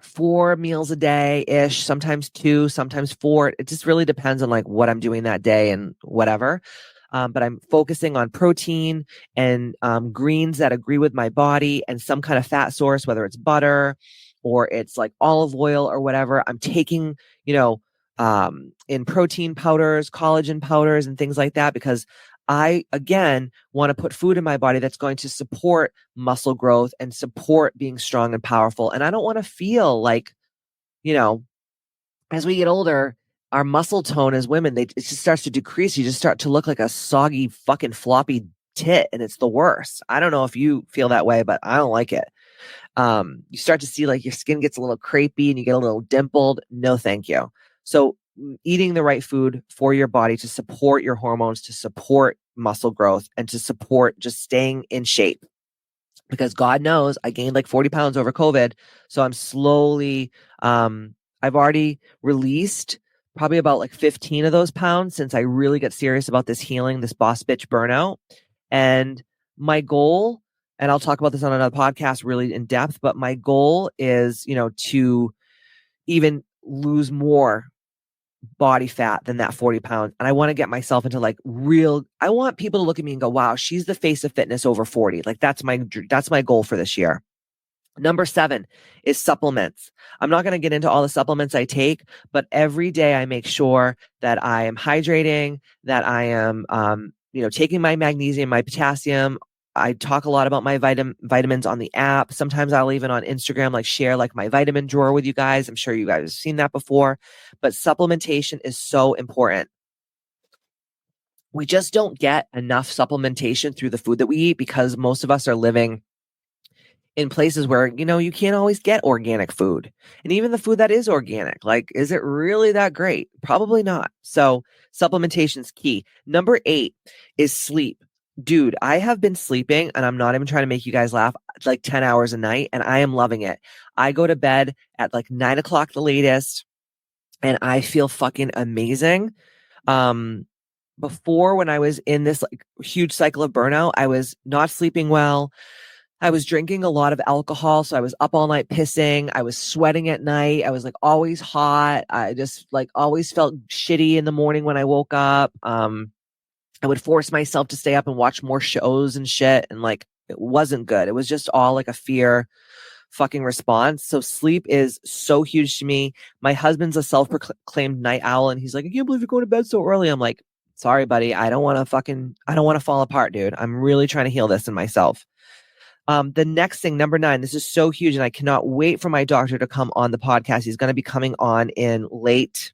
4 meals a day ish, sometimes 2, sometimes 4. It just really depends on like what I'm doing that day and whatever. But I'm focusing on protein and greens that agree with my body, and some kind of fat source, whether it's butter or it's like olive oil or whatever. I'm taking, you know, in protein powders, collagen powders, and things like that, because I, again, want to put food in my body that's going to support muscle growth and support being strong and powerful. And I don't want to feel like, you know, as we get older, our muscle tone as women, it just starts to decrease. You just start to look like a soggy fucking floppy tit, and it's the worst. I don't know if you feel that way, but I don't like it. You start to see like your skin gets a little crepey and you get a little dimpled. No, thank you. So eating the right food for your body to support your hormones, to support muscle growth, and to support just staying in shape. Because God knows I gained like 40 pounds over COVID. So I'm slowly, I've already released probably about like 15 of those pounds since I really got serious about this healing, this boss bitch burnout. And my goal, and I'll talk about this on another podcast really in depth, but my goal is, to even lose more body fat than that 40 pounds. And I want to get myself into like I want people to look at me and go, wow, she's the face of fitness over 40. Like that's my goal for this year. Number 7 is supplements. I'm not going to get into all the supplements I take, but every day I make sure that I am hydrating, that I am, taking my magnesium, my potassium. I talk a lot about my vitamins on the app. Sometimes I'll even on Instagram, like share like my vitamin drawer with you guys. I'm sure you guys have seen that before, but supplementation is so important. We just don't get enough supplementation through the food that we eat because most of us are living in places where, you can't always get organic food. And even the food that is organic, like, is it really that great? Probably not. So supplementation is key. Number 8 is sleep. Dude, I have been sleeping, and I'm not even trying to make you guys laugh, like 10 hours a night, and I am loving it. I go to bed at like 9 o'clock the latest, and I feel fucking amazing. Before, when I was in this like huge cycle of burnout, I was not sleeping well. I was drinking a lot of alcohol, so I was up all night pissing. I was sweating at night. I was like always hot. I just like always felt shitty in the morning when I woke up. I would force myself to stay up and watch more shows and shit, and like it wasn't good. It was just all like a fear fucking response. So sleep is so huge to me. My husband's a self-proclaimed night owl, and he's like, I can't believe you're going to bed so early. I'm like, sorry, buddy. I don't want to fall apart, dude. I'm really trying to heal this in myself. The next thing, number 9, this is so huge, and I cannot wait for my doctor to come on the podcast. He's going to be coming on in late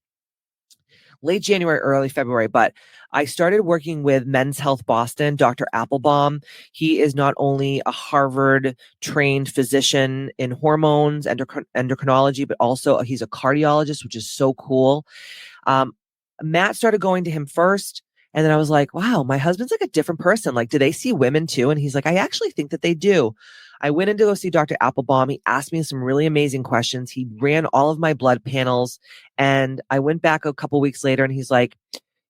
January, early February, but I started working with Men's Health Boston, Dr. Applebaum. He is not only a Harvard trained physician in hormones, endocrinology, but also he's a cardiologist, which is so cool. Matt started going to him first. And then I was like, wow, my husband's like a different person. Like, do they see women too? And he's like, I actually think that they do. I went in to go see Dr. Applebaum. He asked me some really amazing questions. He ran all of my blood panels. And I went back a couple weeks later, and he's like,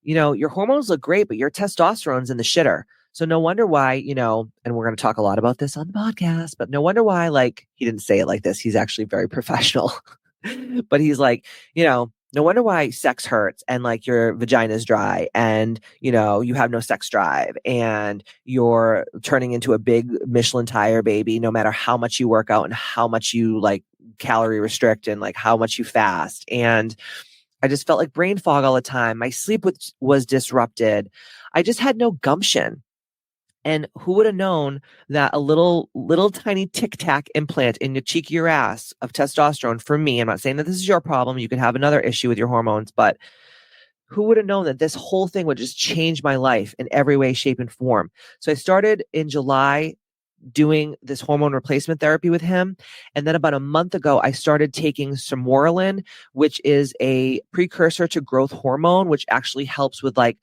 your hormones look great, but your testosterone's in the shitter. So no wonder why, and we're going to talk a lot about this on the podcast, but no wonder why, like, he didn't say it like this. He's actually very professional. But he's like, no wonder why sex hurts, and like your vagina is dry, and you have no sex drive, and you're turning into a big Michelin tire baby no matter how much you work out and how much you like calorie restrict and like how much you fast. And I just felt like brain fog all the time. My sleep was disrupted. I just had no gumption. And who would have known that a little tiny tic tac implant in the cheek of your ass of testosterone, for me, I'm not saying that this is your problem. You could have another issue with your hormones, but who would have known that this whole thing would just change my life in every way, shape, and form? So I started in July doing this hormone replacement therapy with him. And then about a month ago, I started taking sermorelin, which is a precursor to growth hormone, which actually helps with like,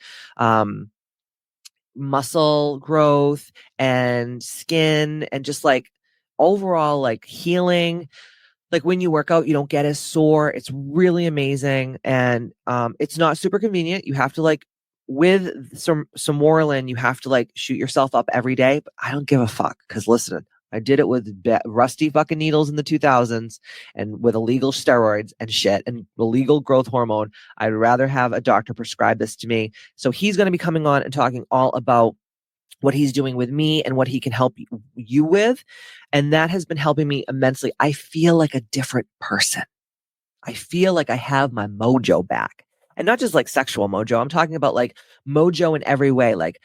muscle growth and skin and just like overall like healing. Like when you work out, you don't get as sore. It's really amazing. And it's not super convenient. You have to like, with some sermorelin, you have to like shoot yourself up every day. But I don't give a fuck, because listen, I did it with rusty fucking needles in the 2000s and with illegal steroids and shit and illegal growth hormone. I'd rather have a doctor prescribe this to me. So he's going to be coming on and talking all about what he's doing with me and what he can help you with. And that has been helping me immensely. I feel like a different person. I feel like I have my mojo back. And not just like sexual mojo. I'm talking about like mojo in every way, like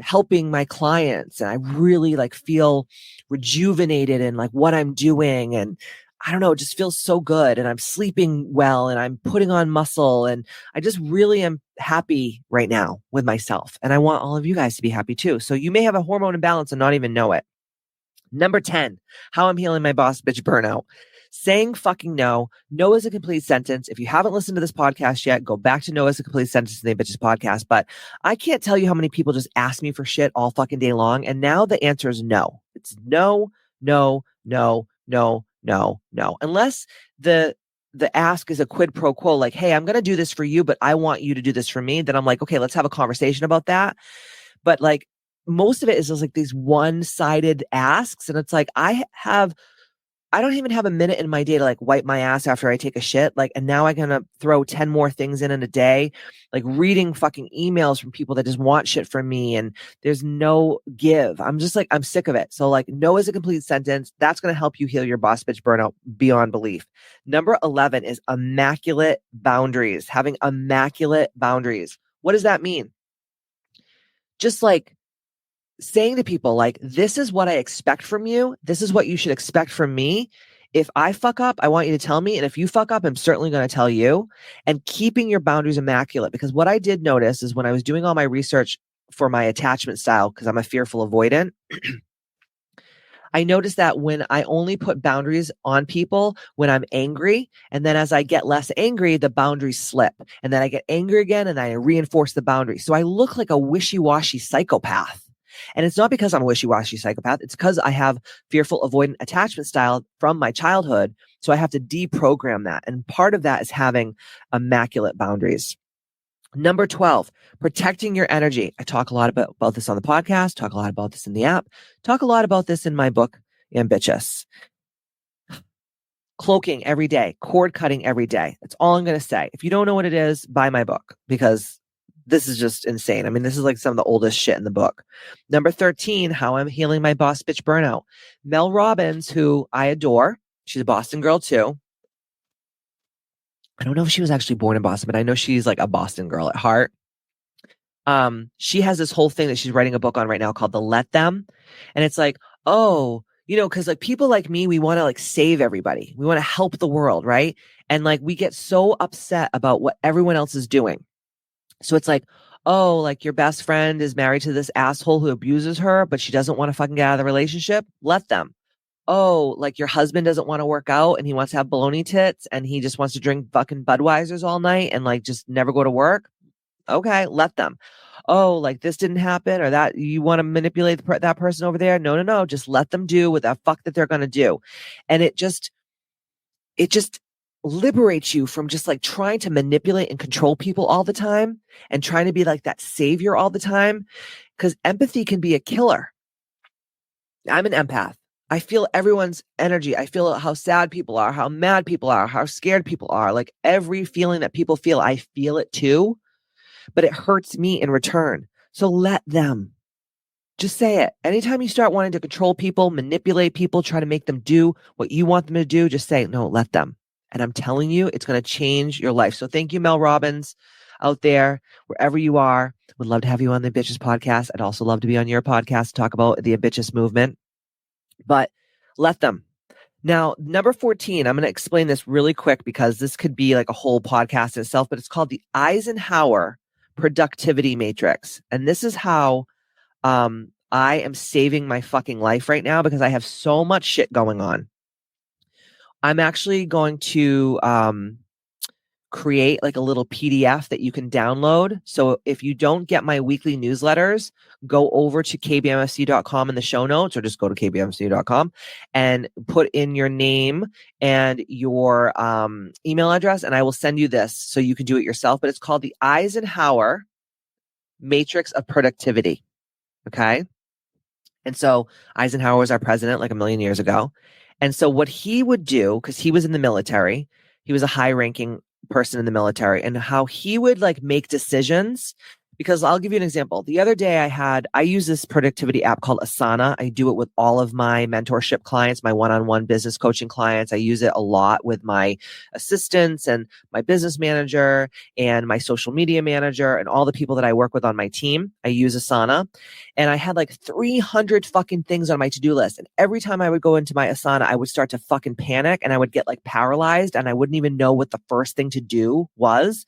helping my clients. And I really like feel rejuvenated in like what I'm doing. And I don't know, it just feels so good. And I'm sleeping well, and I'm putting on muscle. And I just really am happy right now with myself. And I want all of you guys to be happy too. So you may have a hormone imbalance and not even know it. Number 10, how I'm healing my boss bitch burnout. Saying fucking no. No is a complete sentence. If you haven't listened to this podcast yet, go back to No is a complete sentence in the Ambitchious Podcast. But I can't tell you how many people just ask me for shit all fucking day long. And now the answer is no. It's no, no, no, no, no, no. Unless the ask is a quid pro quo, like, hey, I'm going to do this for you, but I want you to do this for me. Then I'm like, okay, let's have a conversation about that. But like most of it is just like these one-sided asks. And it's like, I don't even have a minute in my day to like wipe my ass after I take a shit. Like, and now I'm going to throw 10 more things in a day, like reading fucking emails from people that just want shit from me. And there's no give. I'm just like, I'm sick of it. So like, no is a complete sentence. That's going to help you heal your boss bitch burnout beyond belief. Number 11 is immaculate boundaries, having immaculate boundaries. What does that mean? Just like saying to people like, this is what I expect from you. This is what you should expect from me. If I fuck up, I want you to tell me. And if you fuck up, I'm certainly going to tell you. And keeping your boundaries immaculate. Because what I did notice is when I was doing all my research for my attachment style, because I'm a fearful avoidant, I noticed that when I only put boundaries on people when I'm angry, and then as I get less angry, the boundaries slip. And then I get angry again and I reinforce the boundary. So I look like a wishy-washy psychopath. And it's not because I'm a wishy-washy psychopath. It's because I have fearful avoidant attachment style from my childhood. So I have to deprogram that. And part of that is having immaculate boundaries. Number 12, protecting your energy. I talk a lot about this on the podcast, talk a lot about this in the app, talk a lot about this in my book, Ambitchious. Cloaking every day, cord cutting every day. That's all I'm going to say. If you don't know what it is, buy my book because this is just insane. I mean, this is like some of the oldest shit in the book. Number 13, how I'm healing my boss bitch burnout. Mel Robbins, who I adore. She's a Boston girl too. I don't know if she was actually born in Boston, but I know she's like a Boston girl at heart. She has this whole thing that she's writing a book on right now called The Let Them. And it's like, oh, you know, because like people like me, we want to like save everybody. We want to help the world, right? And like we get so upset about what everyone else is doing. So it's like, oh, like your best friend is married to this asshole who abuses her, but she doesn't want to fucking get out of the relationship. Let them. Oh, like your husband doesn't want to work out and he wants to have baloney tits and he just wants to drink fucking Budweisers all night and like just never go to work. Okay, let them. Oh, like this didn't happen or that you want to manipulate that person over there. No. Just let them do what the fuck that they're going to do. And it just liberates you from just like trying to manipulate and control people all the time and trying to be like that savior all the time. Because empathy can be a killer. I'm an empath. I feel everyone's energy. I feel how sad people are, how mad people are, how scared people are. Like every feeling that people feel, I feel it too, but it hurts me in return. So let them. Just say it. Anytime you start wanting to control people, manipulate people, try to make them do what you want them to do, just say, no, let them. And I'm telling you, it's going to change your life. So thank you, Mel Robbins, out there, wherever you are. Would love to have you on the Ambitchious Podcast. I'd also love to be on your podcast to talk about the Ambitchious movement. But let them. Now, number 14, I'm going to explain this really quick because this could be like a whole podcast in itself, but it's called the Eisenhower Productivity Matrix. And this is how I am saving my fucking life right now because I have so much shit going on. I'm actually going to create like a little PDF that you can download. So if you don't get my weekly newsletters, go over to kbmfc.com in the show notes or just go to kbmfc.com and put in your name and your email address and I will send you this so you can do it yourself. But it's called the Eisenhower Matrix of Productivity. Okay. And so Eisenhower was our president like a million years ago. And so what he would do, because he was in the military, he was a high-ranking person in the military, and how he would like make decisions. Because I'll give you an example. The other day I use this productivity app called Asana. I do it with all of my mentorship clients, my one-on-one business coaching clients. I use it a lot with my assistants and my business manager and my social media manager and all the people that I work with on my team. I use Asana. And I had like 300 fucking things on my to-do list. And every time I would go into my Asana, I would start to fucking panic and I would get like paralyzed and I wouldn't even know what the first thing to do was.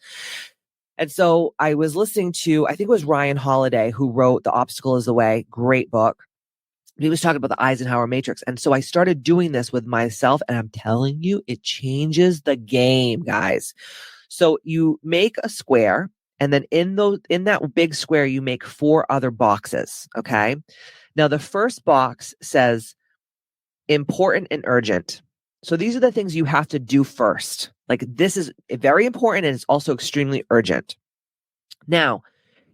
And so I was listening to, I think it was Ryan Holiday who wrote The Obstacle is the Way. Great book. he was talking about the Eisenhower matrix. And so I started doing this with myself, and I'm telling you, it changes the game, guys. So you make a square, and then in that big square, you make 4 other boxes. Okay. Now the first box says important and urgent. So these are the things you have to do first. Like, this is very important, and it's also extremely urgent. Now,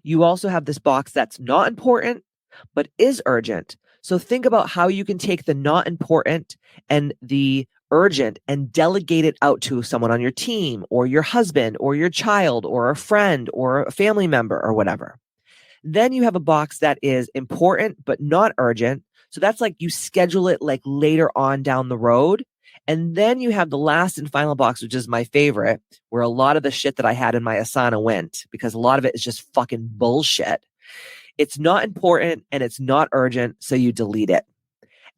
you also have this box that's not important, but is urgent. So think about how you can take the not important and the urgent and delegate it out to someone on your team, or your husband, or your child, or a friend, or a family member, or whatever. Then you have a box that is important, but not urgent. So that's like you schedule it like later on down the road. And then you have the last and final box, which is my favorite, where a lot of the shit that I had in my Asana went, because a lot of it is just fucking bullshit. It's not important and it's not urgent, so you delete it.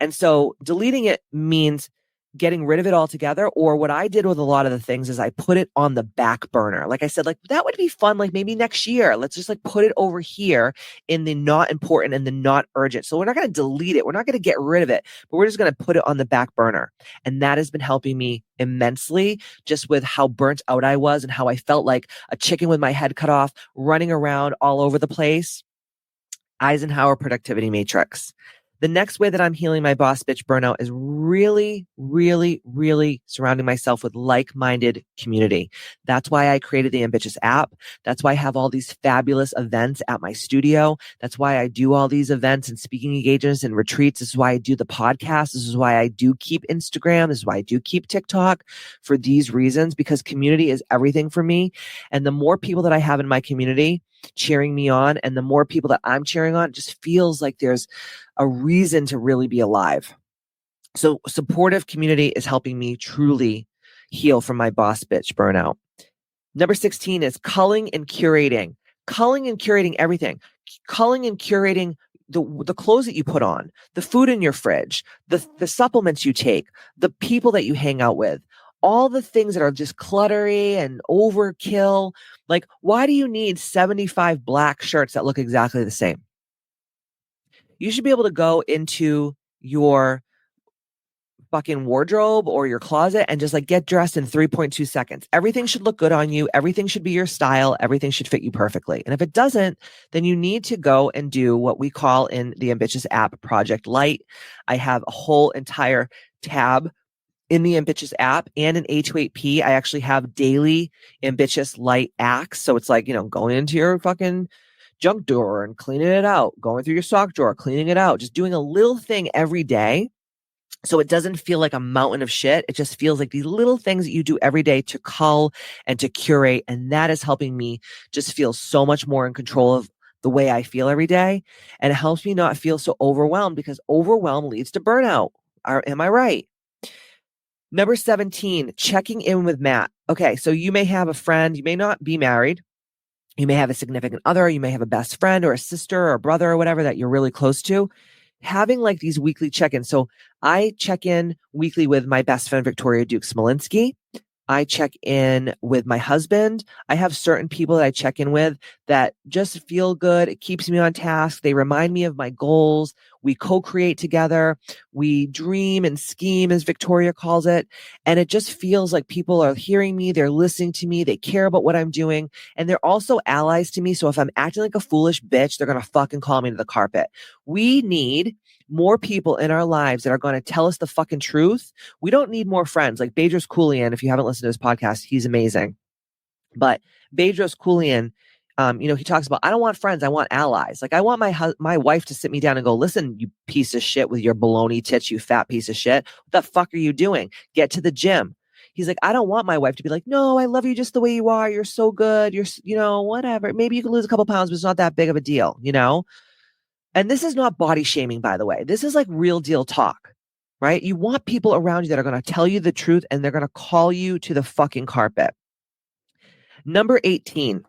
And so deleting it means getting rid of it altogether. Or what I did with a lot of the things is I put it on the back burner. Like I said, like that would be fun. Like maybe next year, let's just like put it over here in the not important and the not urgent. So we're not going to delete it. We're not going to get rid of it, but we're just going to put it on the back burner. And that has been helping me immensely, just with how burnt out I was and how I felt like a chicken with my head cut off, running around all over the place. Eisenhower productivity matrix. The next way that I'm healing my boss bitch burnout is really, really, really surrounding myself with like-minded community. That's why I created the Ambitchious app. That's why I have all these fabulous events at my studio. That's why I do all these events and speaking engagements and retreats. This is why I do the podcast. This is why I do keep Instagram. This is why I do keep TikTok, for these reasons, because community is everything for me. And the more people that I have in my community cheering me on, and the more people that I'm cheering on, it just feels like there's a reason to really be alive. So supportive community is helping me truly heal from my boss bitch burnout. Number 16 is culling and curating. Culling and curating everything. Culling and curating the clothes that you put on, the food in your fridge, the supplements you take, the people that you hang out with, all the things that are just cluttery and overkill. Like, why do you need 75 black shirts that look exactly the same? You should be able to go into your fucking wardrobe or your closet and just like get dressed in 3.2 seconds. Everything should look good on you. Everything should be your style. Everything should fit you perfectly. And if it doesn't, then you need to go and do what we call in the Ambitchious app, Project Light. I have a whole entire tab in the Ambitchious app, and in A28P, I actually have daily Ambitchious Light acts. So it's like, going into your fucking junk drawer and cleaning it out, going through your sock drawer, cleaning it out, just doing a little thing every day. So it doesn't feel like a mountain of shit. It just feels like these little things that you do every day to cull and to curate. And that is helping me just feel so much more in control of the way I feel every day. And it helps me not feel so overwhelmed, because overwhelm leads to burnout. Am I right? Number 17, checking in with Matt. Okay, so you may have a friend, you may not be married, you may have a significant other, you may have a best friend or a sister or a brother or whatever that you're really close to. Having like these weekly check-ins. So I check in weekly with my best friend, Victoria Duke-Smolinski. I check in with my husband. I have certain people that I check in with that just feel good. It keeps me on task. They remind me of my goals. We co-create together. We dream and scheme, as Victoria calls it. And it just feels like people are hearing me. They're listening to me. They care about what I'm doing. And they're also allies to me. So if I'm acting like a foolish bitch, they're going to fucking call me to the carpet. We need more people in our lives that are going to tell us the fucking truth. We don't need more friends. Like Bedros Keuilian, if you haven't listened to his podcast, he's amazing. But Bedros Keuilian, he talks about, I don't want friends, I want allies. Like I want my wife to sit me down and go, listen, you piece of shit with your baloney tits, you fat piece of shit. What the fuck are you doing? Get to the gym. He's like, I don't want my wife to be like, no, I love you just the way you are. You're so good. You're, whatever. Maybe you can lose a couple pounds, but it's not that big of a deal, And this is not body shaming, by the way. This is like real deal talk, right? You want people around you that are going to tell you the truth, and they're going to call you to the fucking carpet. Number 18,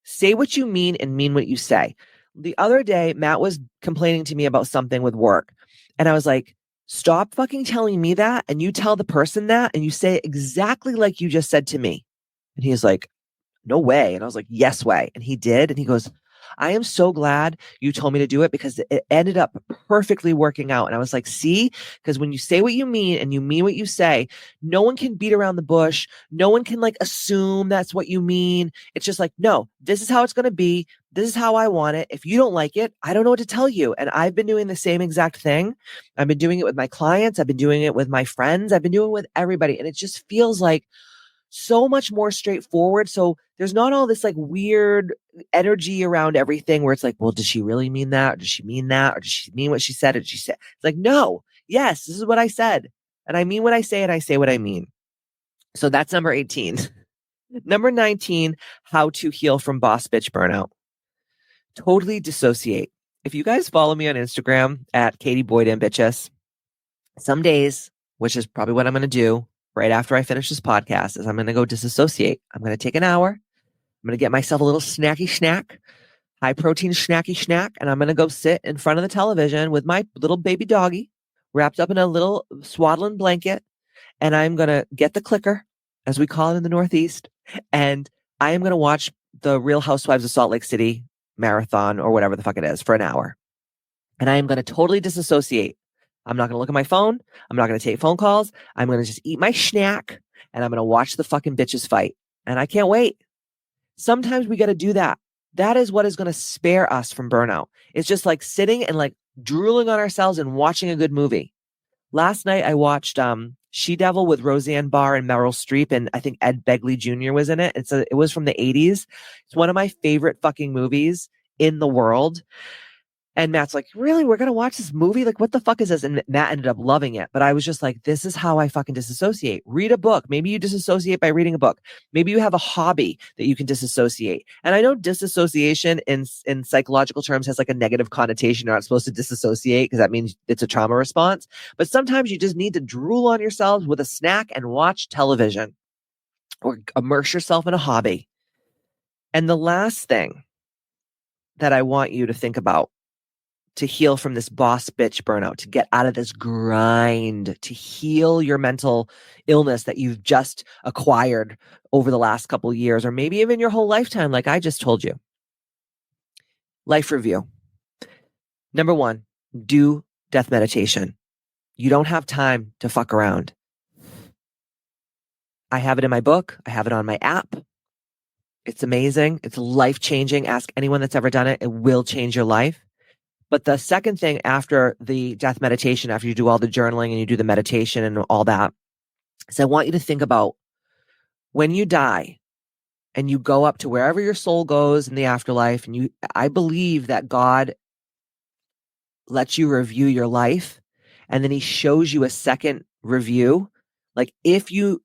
say what you mean and mean what you say. The other day, Matt was complaining to me about something with work. And I was like, stop fucking telling me that. And you tell the person that, and you say it exactly like you just said to me. And he was like, no way. And I was like, yes way. And he did. And he goes, I am so glad you told me to do it because it ended up perfectly working out. And I was like, see, because when you say what you mean and you mean what you say, no one can beat around the bush. No one can like assume that's what you mean. It's just like, no, this is how it's going to be. This is how I want it. If you don't like it, I don't know what to tell you. And I've been doing the same exact thing. I've been doing it with my clients. I've been doing it with my friends. I've been doing it with everybody. And it just feels like so much more straightforward. So there's not all this like weird energy around everything where it's like, well, does she really mean that? Or does she mean that? Or does she mean what she said? Or did she say? It's like, no, yes, this is what I said. And I mean what I say and I say what I mean. So that's number 18. Number 19, how to heal from boss bitch burnout. Totally dissociate. If you guys follow me on Instagram at Katie Boyd Ambitchious, some days, which is probably what I'm going to do right after I finish this podcast, is I'm going to go disassociate. I'm going to take an hour. I'm going to get myself a little snacky snack, high protein snacky snack, and I'm going to go sit in front of the television with my little baby doggy wrapped up in a little swaddling blanket. And I'm going to get the clicker, as we call it in the Northeast, and I am going to watch the Real Housewives of Salt Lake City marathon or whatever the fuck it is for an hour. And I am going to totally disassociate. I'm not going to look at my phone. I'm not going to take phone calls. I'm going to just eat my snack and I'm going to watch the fucking bitches fight. And I can't wait. Sometimes we got to do that. That is what is going to spare us from burnout. It's just like sitting and like drooling on ourselves and watching a good movie. Last night I watched She-Devil with Roseanne Barr and Meryl Streep, and I think Ed Begley Jr. was in it. It was from the 80s. It's one of my favorite fucking movies in the world. And Matt's like, really? We're going to watch this movie? Like, what the fuck is this? And Matt ended up loving it. But I was just like, this is how I fucking disassociate. Read a book. Maybe you disassociate by reading a book. Maybe you have a hobby that you can disassociate. And I know disassociation in psychological terms has like a negative connotation. You're not supposed to disassociate because that means it's a trauma response. But sometimes you just need to drool on yourselves with a snack and watch television or immerse yourself in a hobby. And the last thing that I want you to think about to heal from this boss bitch burnout, to get out of this grind, to heal your mental illness that you've just acquired over the last couple of years, or maybe even your whole lifetime, like I just told you. Life review. Number 1, do death meditation. You don't have time to fuck around. I have it in my book. I have it on my app. It's amazing. It's life-changing. Ask anyone that's ever done it. It will change your life. But the second thing after the death meditation, after you do all the journaling and you do the meditation and all that, is I want you to think about when you die and you go up to wherever your soul goes in the afterlife. And I believe that God lets you review your life and then he shows you a second review. Like if you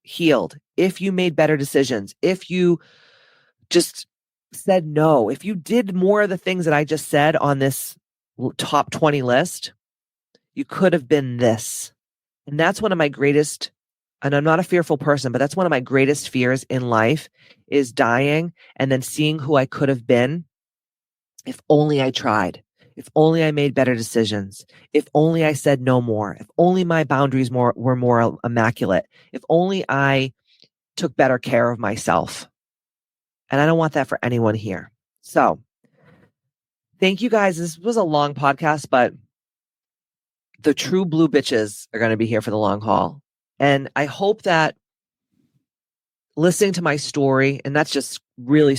healed, if you made better decisions, if you just said no, if you did more of the things that I just said on this top 20 list, you could have been this. And that's one of my greatest, and I'm not a fearful person, but that's one of my greatest fears in life is dying and then seeing who I could have been if only I tried, if only I made better decisions, if only I said no more, if only my boundaries were more immaculate, if only I took better care of myself. And I don't want that for anyone here. So thank you guys. This was a long podcast, but the true blue bitches are going to be here for the long haul. And I hope that listening to my story, and that's just really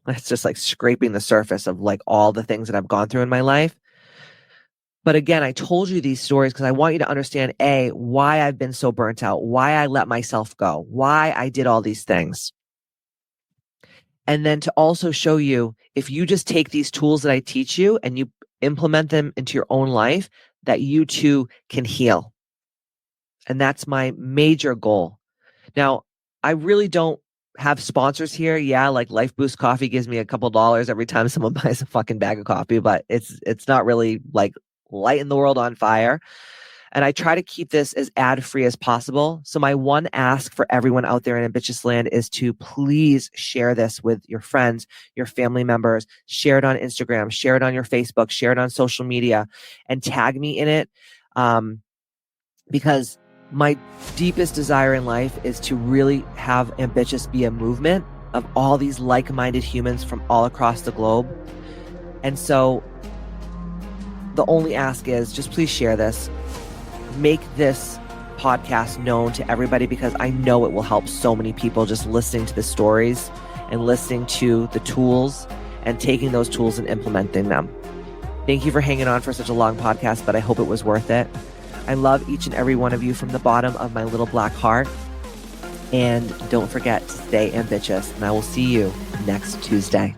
that's just like scraping the surface of like all the things that I've gone through in my life. But again, I told you these stories because I want you to understand, A, why I've been so burnt out, why I let myself go, why I did all these things. And then to also show you, if you just take these tools that I teach you and you implement them into your own life, that you too can heal. And that's my major goal. Now, I really don't have sponsors here. Yeah, like Life Boost Coffee gives me a couple dollars every time someone buys a fucking bag of coffee, but it's not really like lighting the world on fire. And I try to keep this as ad-free as possible. So my one ask for everyone out there in Ambitchious Land is to please share this with your friends, your family members, share it on Instagram, share it on your Facebook, share it on social media, and tag me in it. Because my deepest desire in life is to really have Ambitchious be a movement of all these like-minded humans from all across the globe. And so the only ask is just please share this. Make this podcast known to everybody, because I know it will help so many people just listening to the stories and listening to the tools and taking those tools and implementing them. Thank you for hanging on for such a long podcast, but I hope it was worth it. I love each and every one of you from the bottom of my little black heart. And don't forget to stay ambitious, and I will see you next Tuesday.